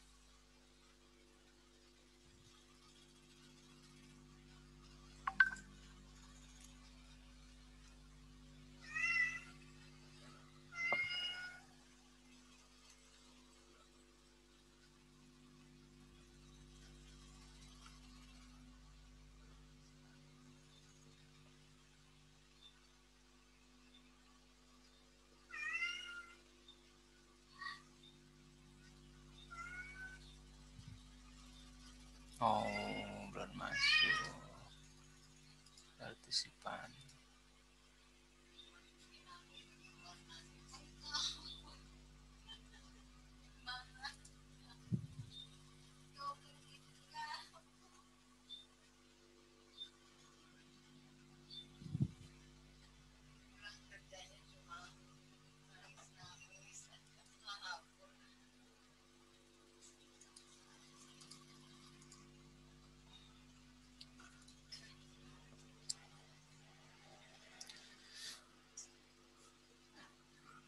Oh, belum masuk. Partisipan.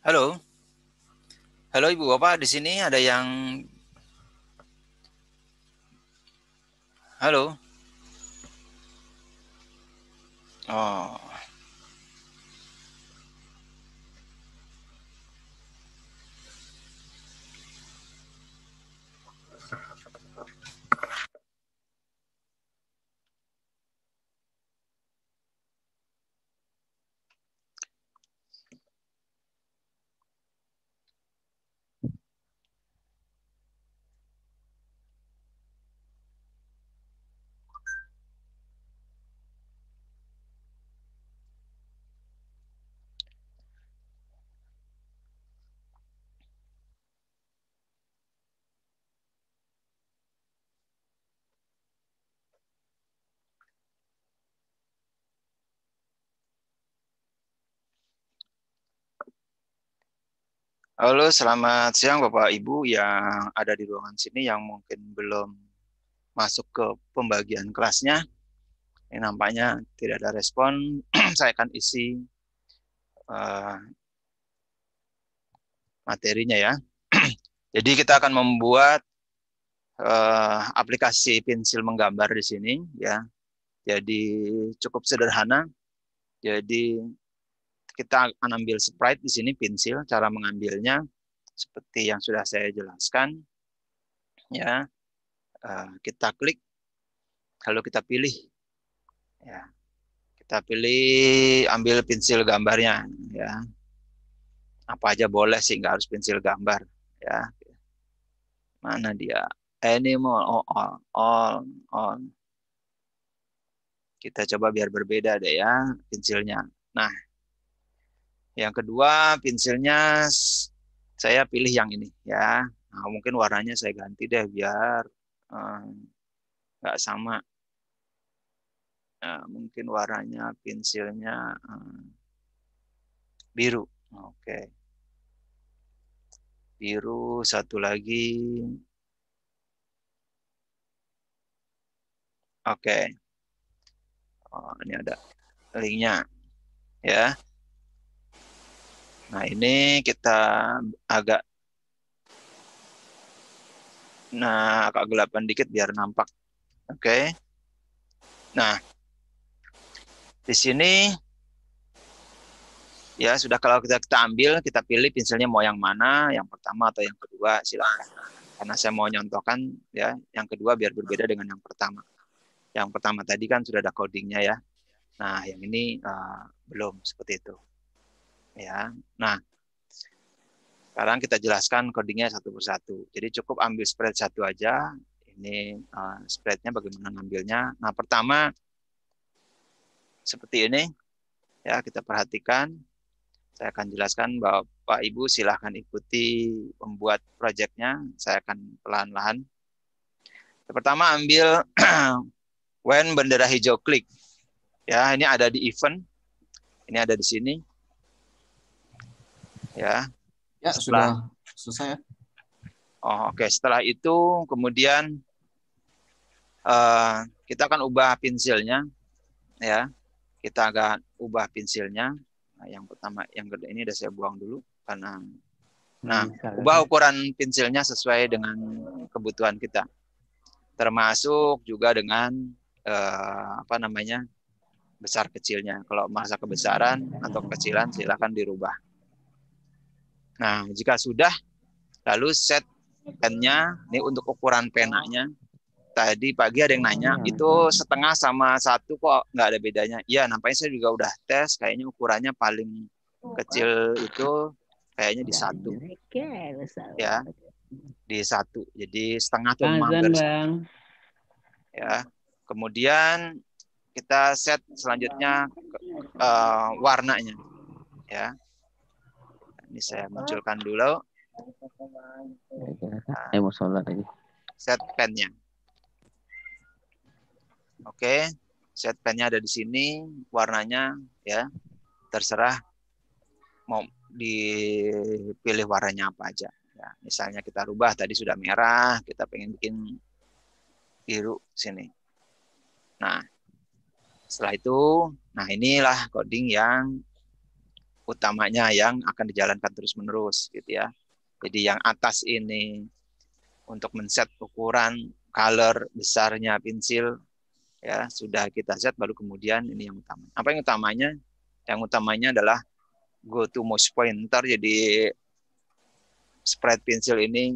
Halo. Halo Ibu Bapak, di sini ada yang halo. Oh. Halo, selamat siang Bapak Ibu yang ada di ruangan sini yang mungkin belum masuk ke pembagian kelasnya. Ini nampaknya tidak ada respon. Saya akan isi materinya ya. Jadi kita akan membuat aplikasi pensil menggambar di sini ya. Jadi cukup sederhana. Jadi kita akan ambil sprite di sini pensil, cara mengambilnya seperti yang sudah saya jelaskan ya. Kita klik, lalu kita pilih ya. Kita pilih ambil pensil gambarnya ya. Apa aja boleh sih, nggak harus pensil gambar ya. Mana dia? Animal, all. Kita coba biar berbeda deh ya pensilnya. Nah, yang kedua pensilnya saya pilih yang ini ya. Nah, mungkin warnanya saya ganti deh biar nggak sama. Nah, mungkin warnanya pensilnya biru. Oke. Biru, satu lagi. Oke. Oh, ini ada linknya ya. Nah, ini kita agak gelapan dikit biar nampak. Oke. Nah, di sini ya sudah, kalau kita ambil, kita pilih pensilnya mau yang mana, yang pertama atau yang kedua, silakan. Karena saya mau nyontohkan ya, yang kedua biar berbeda dengan yang pertama. Yang pertama tadi kan sudah ada codingnya ya. Nah, yang ini belum seperti itu. Ya. Nah, sekarang kita jelaskan codingnya satu persatu. Jadi cukup ambil spread satu aja. Ini spreadnya bagaimana ngambilnya. Nah, pertama seperti ini ya, kita perhatikan Saya akan jelaskan, Bapak Ibu silahkan ikuti membuat proyeknya. Saya akan pelan-pelan. Yang pertama ambil when bendera hijau klik. Ya, ini ada di event. Ini ada di sini. Ya. Ya, sudah selesai ya. Oh, oke. Setelah itu kemudian kita akan ubah pensilnya. Ya. Kita akan ubah pensilnya. Nah, yang pertama, yang kedua ini udah saya buang dulu karena ubah ukuran pensilnya sesuai dengan kebutuhan kita. Termasuk juga dengan besar kecilnya. Kalau masa kebesaran atau kekecilan silakan dirubah. Nah, jika sudah lalu set pennya, ini untuk ukuran penanya. Tadi pagi ada yang nanya, itu setengah sama 1 kok nggak ada bedanya. Iya, nampaknya saya juga udah tes, kayaknya ukurannya paling kecil itu kayaknya di 1. Ya, di 1. Jadi setengah tuh hampir. Ya, kemudian kita set selanjutnya warnanya. Ya, ini saya munculkan dulu. Set pennya. Oke, set pennya ada di sini, warnanya ya terserah mau dipilih warnanya apa aja. Ya, misalnya kita rubah tadi sudah merah, kita pengen bikin biru sini. Nah, setelah itu, nah inilah coding yang utamanya yang akan dijalankan terus-menerus gitu ya. Jadi yang atas ini untuk men-set ukuran, color besarnya pensil. Ya, sudah kita set, baru kemudian ini yang utama. Apa yang utamanya? Yang utamanya adalah go to mouse pointer. Jadi sprite pensil ini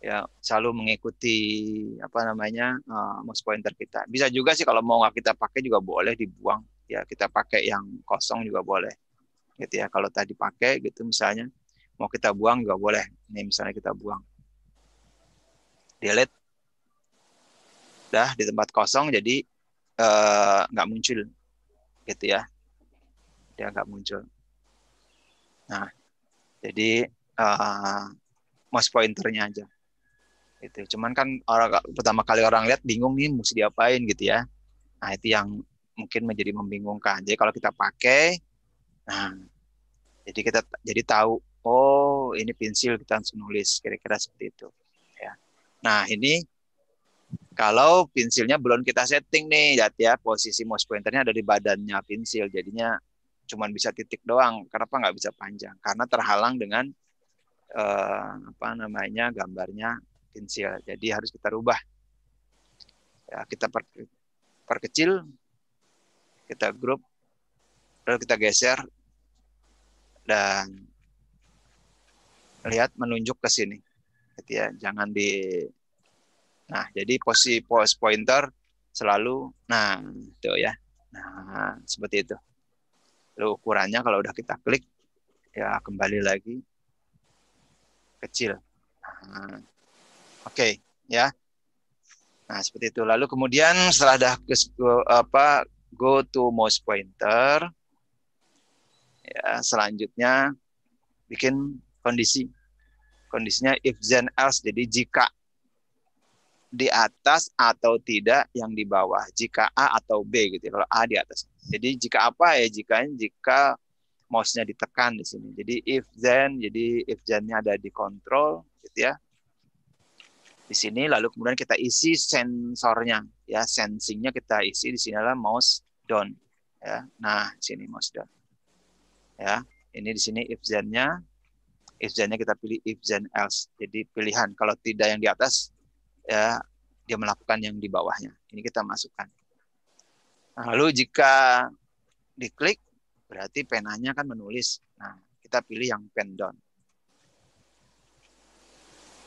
ya selalu mengikuti mouse pointer kita. Bisa juga sih kalau mau nggak kita pakai juga boleh dibuang. Ya, kita pakai yang kosong juga boleh. Gitu ya. Kalau tadi pakai gitu misalnya mau kita buang juga boleh. Ini misalnya kita buang. Delete. Dah di tempat kosong jadi nggak muncul gitu ya, dia nggak muncul. Nah, jadi mouse pointernya aja gitu. Cuman kan pertama kali orang lihat bingung nih mesti diapain gitu ya. Nah, itu yang mungkin menjadi membingungkan. Jadi kalau kita pakai, nah jadi kita jadi tahu, oh ini pensil kita harus nulis, kira-kira seperti itu ya. Nah, ini kalau pensilnya belum kita setting nih, ya posisi mouse pointernya ada di badannya pensil, jadinya cuma bisa titik doang. Kenapa nggak bisa panjang? Karena terhalang dengan gambarnya pensil. Jadi harus kita rubah. Ya, kita perkecil, kita grup, lalu kita geser dan lihat menunjuk ke sini. Gitu ya, jangan di. Nah, jadi posisi mouse pointer selalu, nah, itu ya. Nah, seperti itu. Lalu ukurannya kalau udah kita klik, ya kembali lagi kecil. Nah, oke, ya. Nah, seperti itu. Lalu kemudian setelah go to mouse pointer, ya, selanjutnya bikin kondisi. Kondisinya if then else, jadi jika di atas atau tidak yang di bawah, jika A atau B gitu. Kalau A di atas. Jadi jika apa ya? Jika mouse-nya ditekan di sini. Jadi if then-nya ada di control gitu ya. Di sini lalu kemudian kita isi sensornya ya, sensingnya kita isi di sini adalah mouse down ya. Nah, sini mouse down. Ya, ini di sini if then-nya kita pilih if then else. Jadi pilihan kalau tidak yang di atas ya dia melakukan yang di bawahnya. Ini kita masukkan. Nah, lalu jika diklik berarti penanya kan menulis. Nah, kita pilih yang pen down.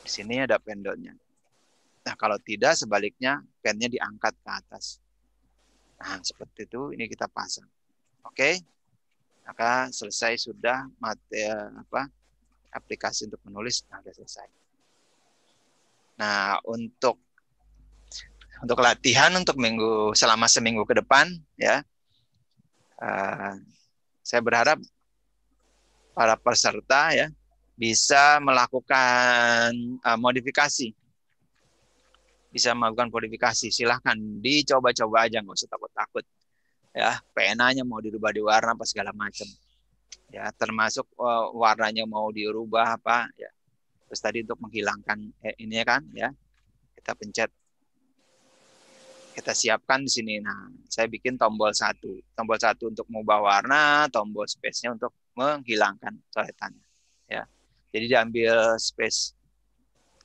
Di sini ada pen down-nya. Nah, kalau tidak sebaliknya pennya diangkat ke atas. Nah, seperti itu ini kita pasang. Oke. Maka selesai sudah aplikasi untuk menulis sudah selesai. Nah, untuk latihan untuk selama seminggu ke depan ya, saya berharap para peserta ya bisa melakukan modifikasi. Bisa melakukan modifikasi. Silahkan dicoba-coba aja, nggak usah takut-takut. Ya, penanya mau dirubah di warna apa segala macam. Ya, termasuk warnanya mau dirubah apa ya. Terus tadi untuk menghilangkan ini kan ya. Kita pencet. Kita siapkan di sini. Nah, saya bikin tombol 1. Tombol 1 untuk mengubah warna, tombol space-nya untuk menghilangkan coretannya. Ya. Jadi diambil space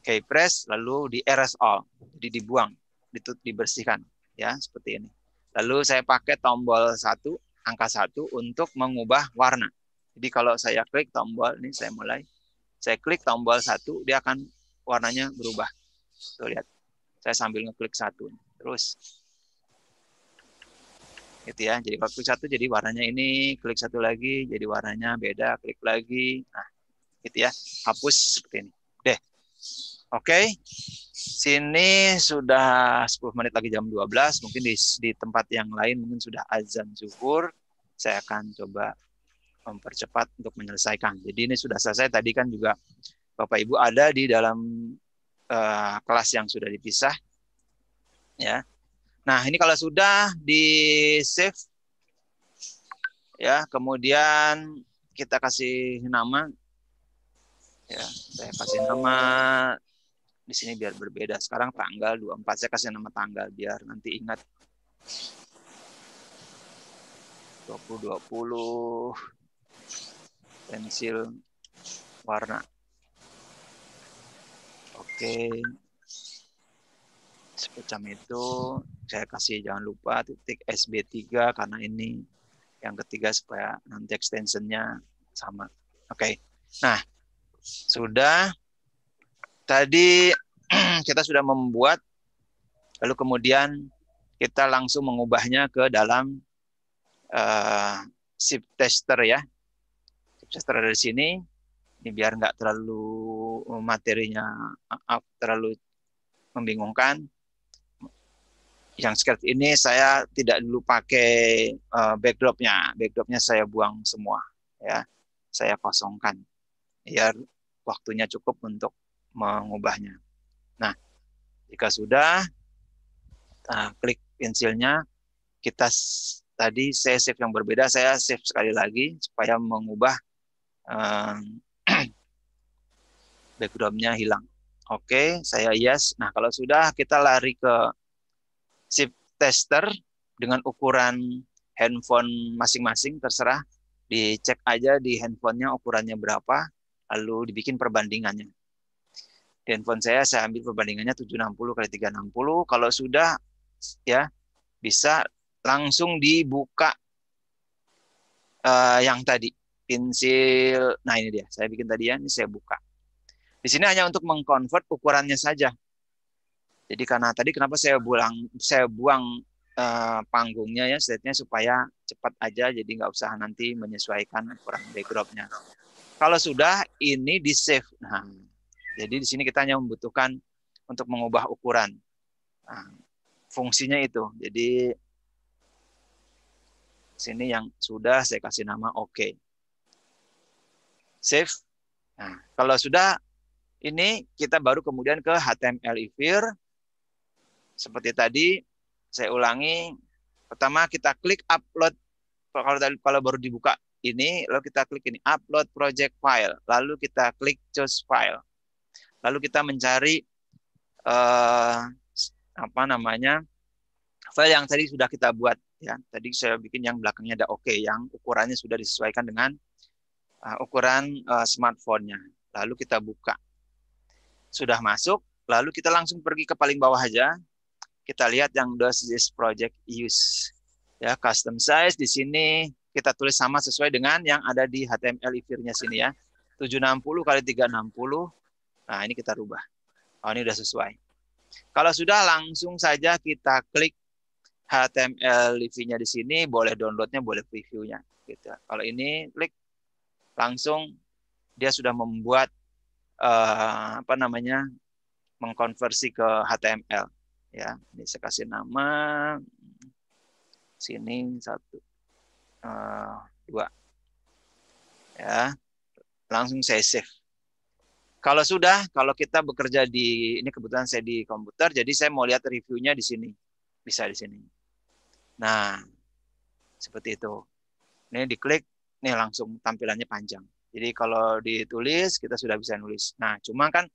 key press lalu di erase all. Jadi dibuang, dibersihkan ya, seperti ini. Lalu saya pakai tombol 1, angka 1 untuk mengubah warna. Jadi kalau saya klik tombol ini, saya klik tombol 1, dia akan warnanya berubah. Tuh lihat. Saya sambil ngeklik 1. Terus gitu ya. Jadi kalau klik 1 jadi warnanya ini, klik 1 lagi jadi warnanya beda, klik lagi. Nah, gitu ya. Hapus seperti ini. Deh. Oke. Sini sudah 10 menit lagi jam 12. Mungkin di tempat yang lain mungkin sudah azan zuhur. Saya akan coba mempercepat untuk menyelesaikan. Jadi ini sudah selesai. Tadi kan juga Bapak Ibu ada di dalam kelas yang sudah dipisah. Ya. Nah, ini kalau sudah di save ya, kemudian kita kasih nama. Ya, saya kasih nama di sini biar berbeda. Sekarang tanggal 24, saya kasih nama tanggal biar nanti ingat. 2020 pensil warna. Oke. Semacam itu saya kasih, jangan lupa titik SB3 karena ini yang ketiga supaya nanti extensionnya sama. Oke. Nah, sudah tadi kita sudah membuat, lalu kemudian kita langsung mengubahnya ke dalam zip tester ya. Zip tester dari sini, ini biar nggak terlalu materinya terlalu membingungkan. Yang script ini saya tidak dulu pakai backdropnya. Backdropnya saya buang semua ya. Saya kosongkan biar waktunya cukup untuk mengubahnya. Nah, jika sudah, klik pensilnya. Kita tadi saya save yang berbeda, saya save sekali lagi supaya mengubah background-nya hilang. Oke, saya yes. Nah, kalau sudah kita lari ke zip tester dengan ukuran handphone masing-masing, terserah. Dicek aja di handphonenya ukurannya berapa, lalu dibikin perbandingannya. Di handphone saya ambil perbandingannya 760 x 360. Kalau sudah, ya bisa langsung dibuka yang tadi pensil. Nah ini dia, saya bikin tadi ya, ini saya buka. Di sini hanya untuk mengkonvert ukurannya saja. Jadi karena tadi kenapa saya buang panggungnya ya, slide-nya supaya cepat aja, jadi nggak usah nanti menyesuaikan ukuran backdrop-nya. Kalau sudah, ini di save. Nah, jadi di sini kita hanya membutuhkan untuk mengubah ukuran. Nah, fungsinya itu. Jadi sini yang sudah saya kasih nama OK. Save. Nah, kalau sudah, ini kita baru kemudian ke HTML ifir. Seperti tadi, saya ulangi. Pertama kita klik upload. Kalau baru dibuka ini, lalu kita klik ini upload project file. Lalu kita klik choose file. Lalu kita mencari file yang tadi sudah kita buat. Ya, tadi saya bikin yang belakangnya ada OK, yang ukurannya sudah disesuaikan dengan ukuran smartphone-nya. Lalu kita buka. Sudah masuk, lalu kita langsung pergi ke paling bawah aja. Kita lihat yang does this project use. Ya, custom size di sini kita tulis sama sesuai dengan yang ada di HTML ifir-nya sini ya. 760 x 360. Nah, ini kita rubah. Oh, ini udah sesuai. Kalau sudah, langsung saja kita klik HTML ifir-nya di sini, boleh download-nya, boleh preview-nya gitu. Kalau ini klik langsung dia sudah membuat mengkonversi ke HTML. Ya, ini saya kasih nama sini 1, 2, ya. langsung saya save. Kalau sudah, kalau kita bekerja ini kebetulan saya di komputer, jadi saya mau lihat reviewnya di sini. Bisa di sini. Nah, seperti itu. Ini diklik, nih langsung tampilannya panjang. Jadi kalau ditulis, kita sudah bisa nulis. Nah, cuma kan,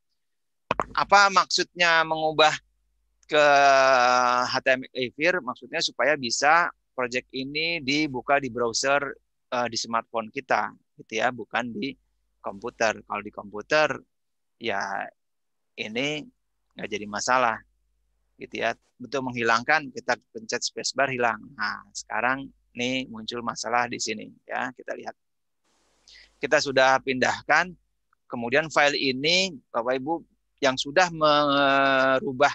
apa maksudnya mengubah ke HTML Evier? Maksudnya supaya bisa project ini dibuka di browser di smartphone kita, gitu ya, bukan di komputer. Kalau di komputer, ya ini nggak jadi masalah, gitu ya. Betul menghilangkan, kita pencet spacebar hilang. Nah, sekarang nih muncul masalah di sini, ya. Kita lihat. Kita sudah pindahkan, kemudian file ini, Bapak Ibu yang sudah merubah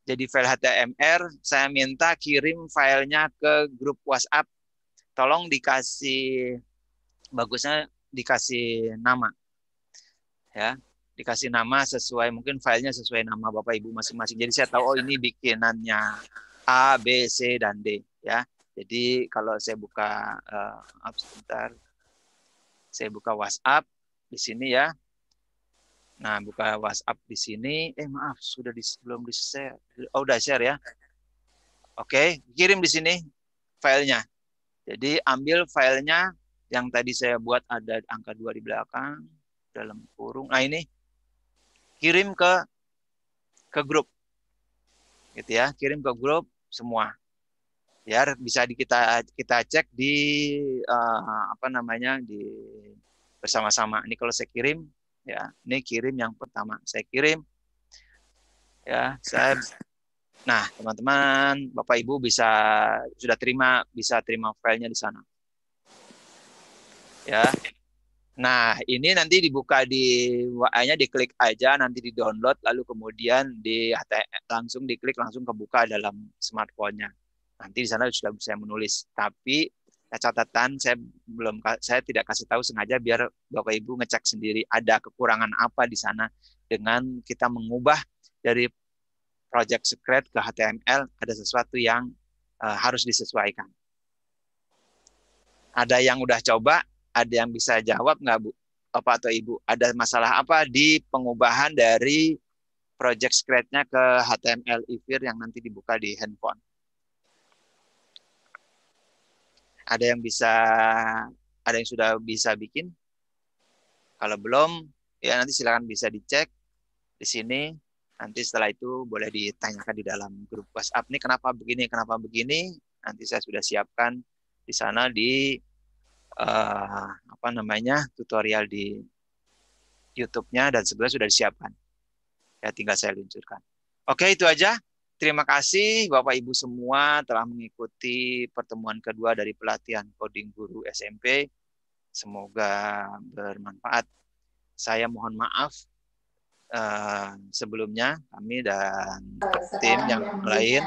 jadi file HTML, saya minta kirim filenya ke grup WhatsApp. Tolong dikasih, bagusnya dikasih nama, ya. Dikasih nama sesuai, mungkin filenya sesuai nama Bapak Ibu masing-masing. Jadi saya tahu, oh ini bikinannya A, B, C, dan D. Ya. Jadi kalau saya buka, sebentar, saya buka WhatsApp di sini ya. Nah, buka WhatsApp di sini. Maaf, sudah belum di-share. Oh, udah share ya. Oke, kirim di sini filenya. Jadi ambil filenya yang tadi saya buat ada angka 2 di belakang, dalam kurung. Nah ini, kirim ke grup, gitu ya, kirim ke grup semua, biar bisa kita cek di di bersama-sama. Ini kalau saya kirim, ya, ini kirim yang pertama, saya kirim, ya, nah teman-teman, Bapak Ibu bisa terima filenya di sana, ya. Nah, ini nanti dibuka di WA-nya, diklik aja, nanti di-download, lalu kemudian langsung diklik, langsung kebuka dalam smartphone-nya. Nanti di sana sudah bisa menulis. Tapi catatan saya tidak kasih tahu sengaja biar Bapak Ibu ngecek sendiri ada kekurangan apa di sana dengan kita mengubah dari project secret ke HTML, ada sesuatu yang harus disesuaikan. Ada yang udah coba? Ada yang bisa jawab nggak, Bu? Bapak atau Ibu? Ada masalah apa di pengubahan dari project secret-nya ke HTML Evier yang nanti dibuka di handphone? Ada yang sudah bisa bikin? Kalau belum, ya nanti silakan bisa dicek di sini. Nanti setelah itu boleh ditanyakan di dalam grup WhatsApp. Ini kenapa begini? Nanti saya sudah siapkan di sana di tutorial di YouTube-nya, dan sebenarnya sudah disiapkan. Ya, tinggal saya luncurkan. Oke, itu aja. Terima kasih Bapak Ibu semua telah mengikuti pertemuan kedua dari pelatihan coding guru SMP. Semoga bermanfaat. Saya mohon maaf sebelumnya, kami dan tim yang lain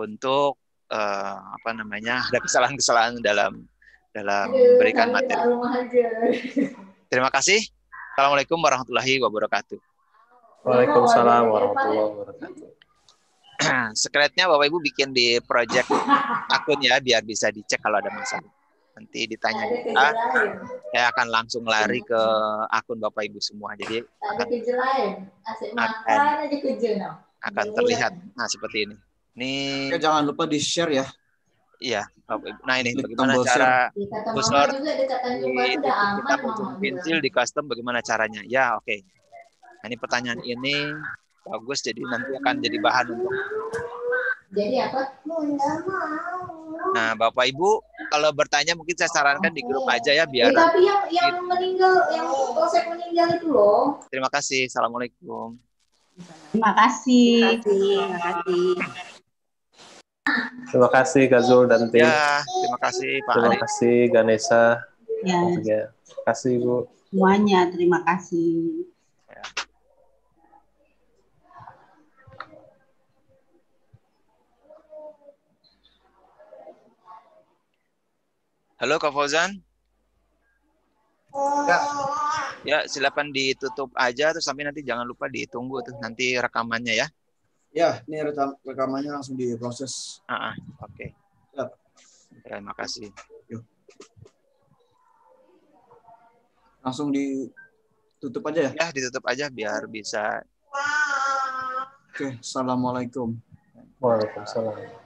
untuk ada kesalahan-kesalahan dalam memberikan materi. Terima kasih. Assalamualaikum warahmatullahi wabarakatuh. Waalaikumsalam warahmatullahi wabarakatuh. Sekretnya Bapak Ibu bikin di project akun ya, biar bisa dicek kalau ada masalah. Nanti ditanya kita, saya akan langsung lari ke akun Bapak Ibu semua. Jadi akan terlihat. Nah, seperti ini. Ini jangan lupa di-share ya. Iya, nah ini bagaimana cara kursor kita pensil di custom, bagaimana caranya? Ya, oke. Nah, ini pertanyaan ini bagus, jadi nanti akan jadi bahan untuk. Jadi apa? Nah, Bapak Ibu kalau bertanya mungkin saya sarankan di grup aja ya, biar. Tapi yang meninggal, yang polsek meninggal itu loh. Terima kasih. Assalamualaikum. Terima kasih. Terima kasih. Terima kasih Kak Zul dan tim. Ya, terima kasih Pak Terima Ari. kasih Ganesha. Ya. Terima kasih Bu. Semuanya terima kasih. Ya. Halo Kak Fauzan. Ya, silakan ditutup aja terus sampai nanti jangan lupa ditunggu tuh nanti rekamannya ya. Ya, ini rekamannya langsung diproses. Oke. Siap. Terima kasih. Yuk. Langsung ditutup aja ya? Ya, ditutup aja biar bisa. Oke, assalamualaikum. Waalaikumsalam.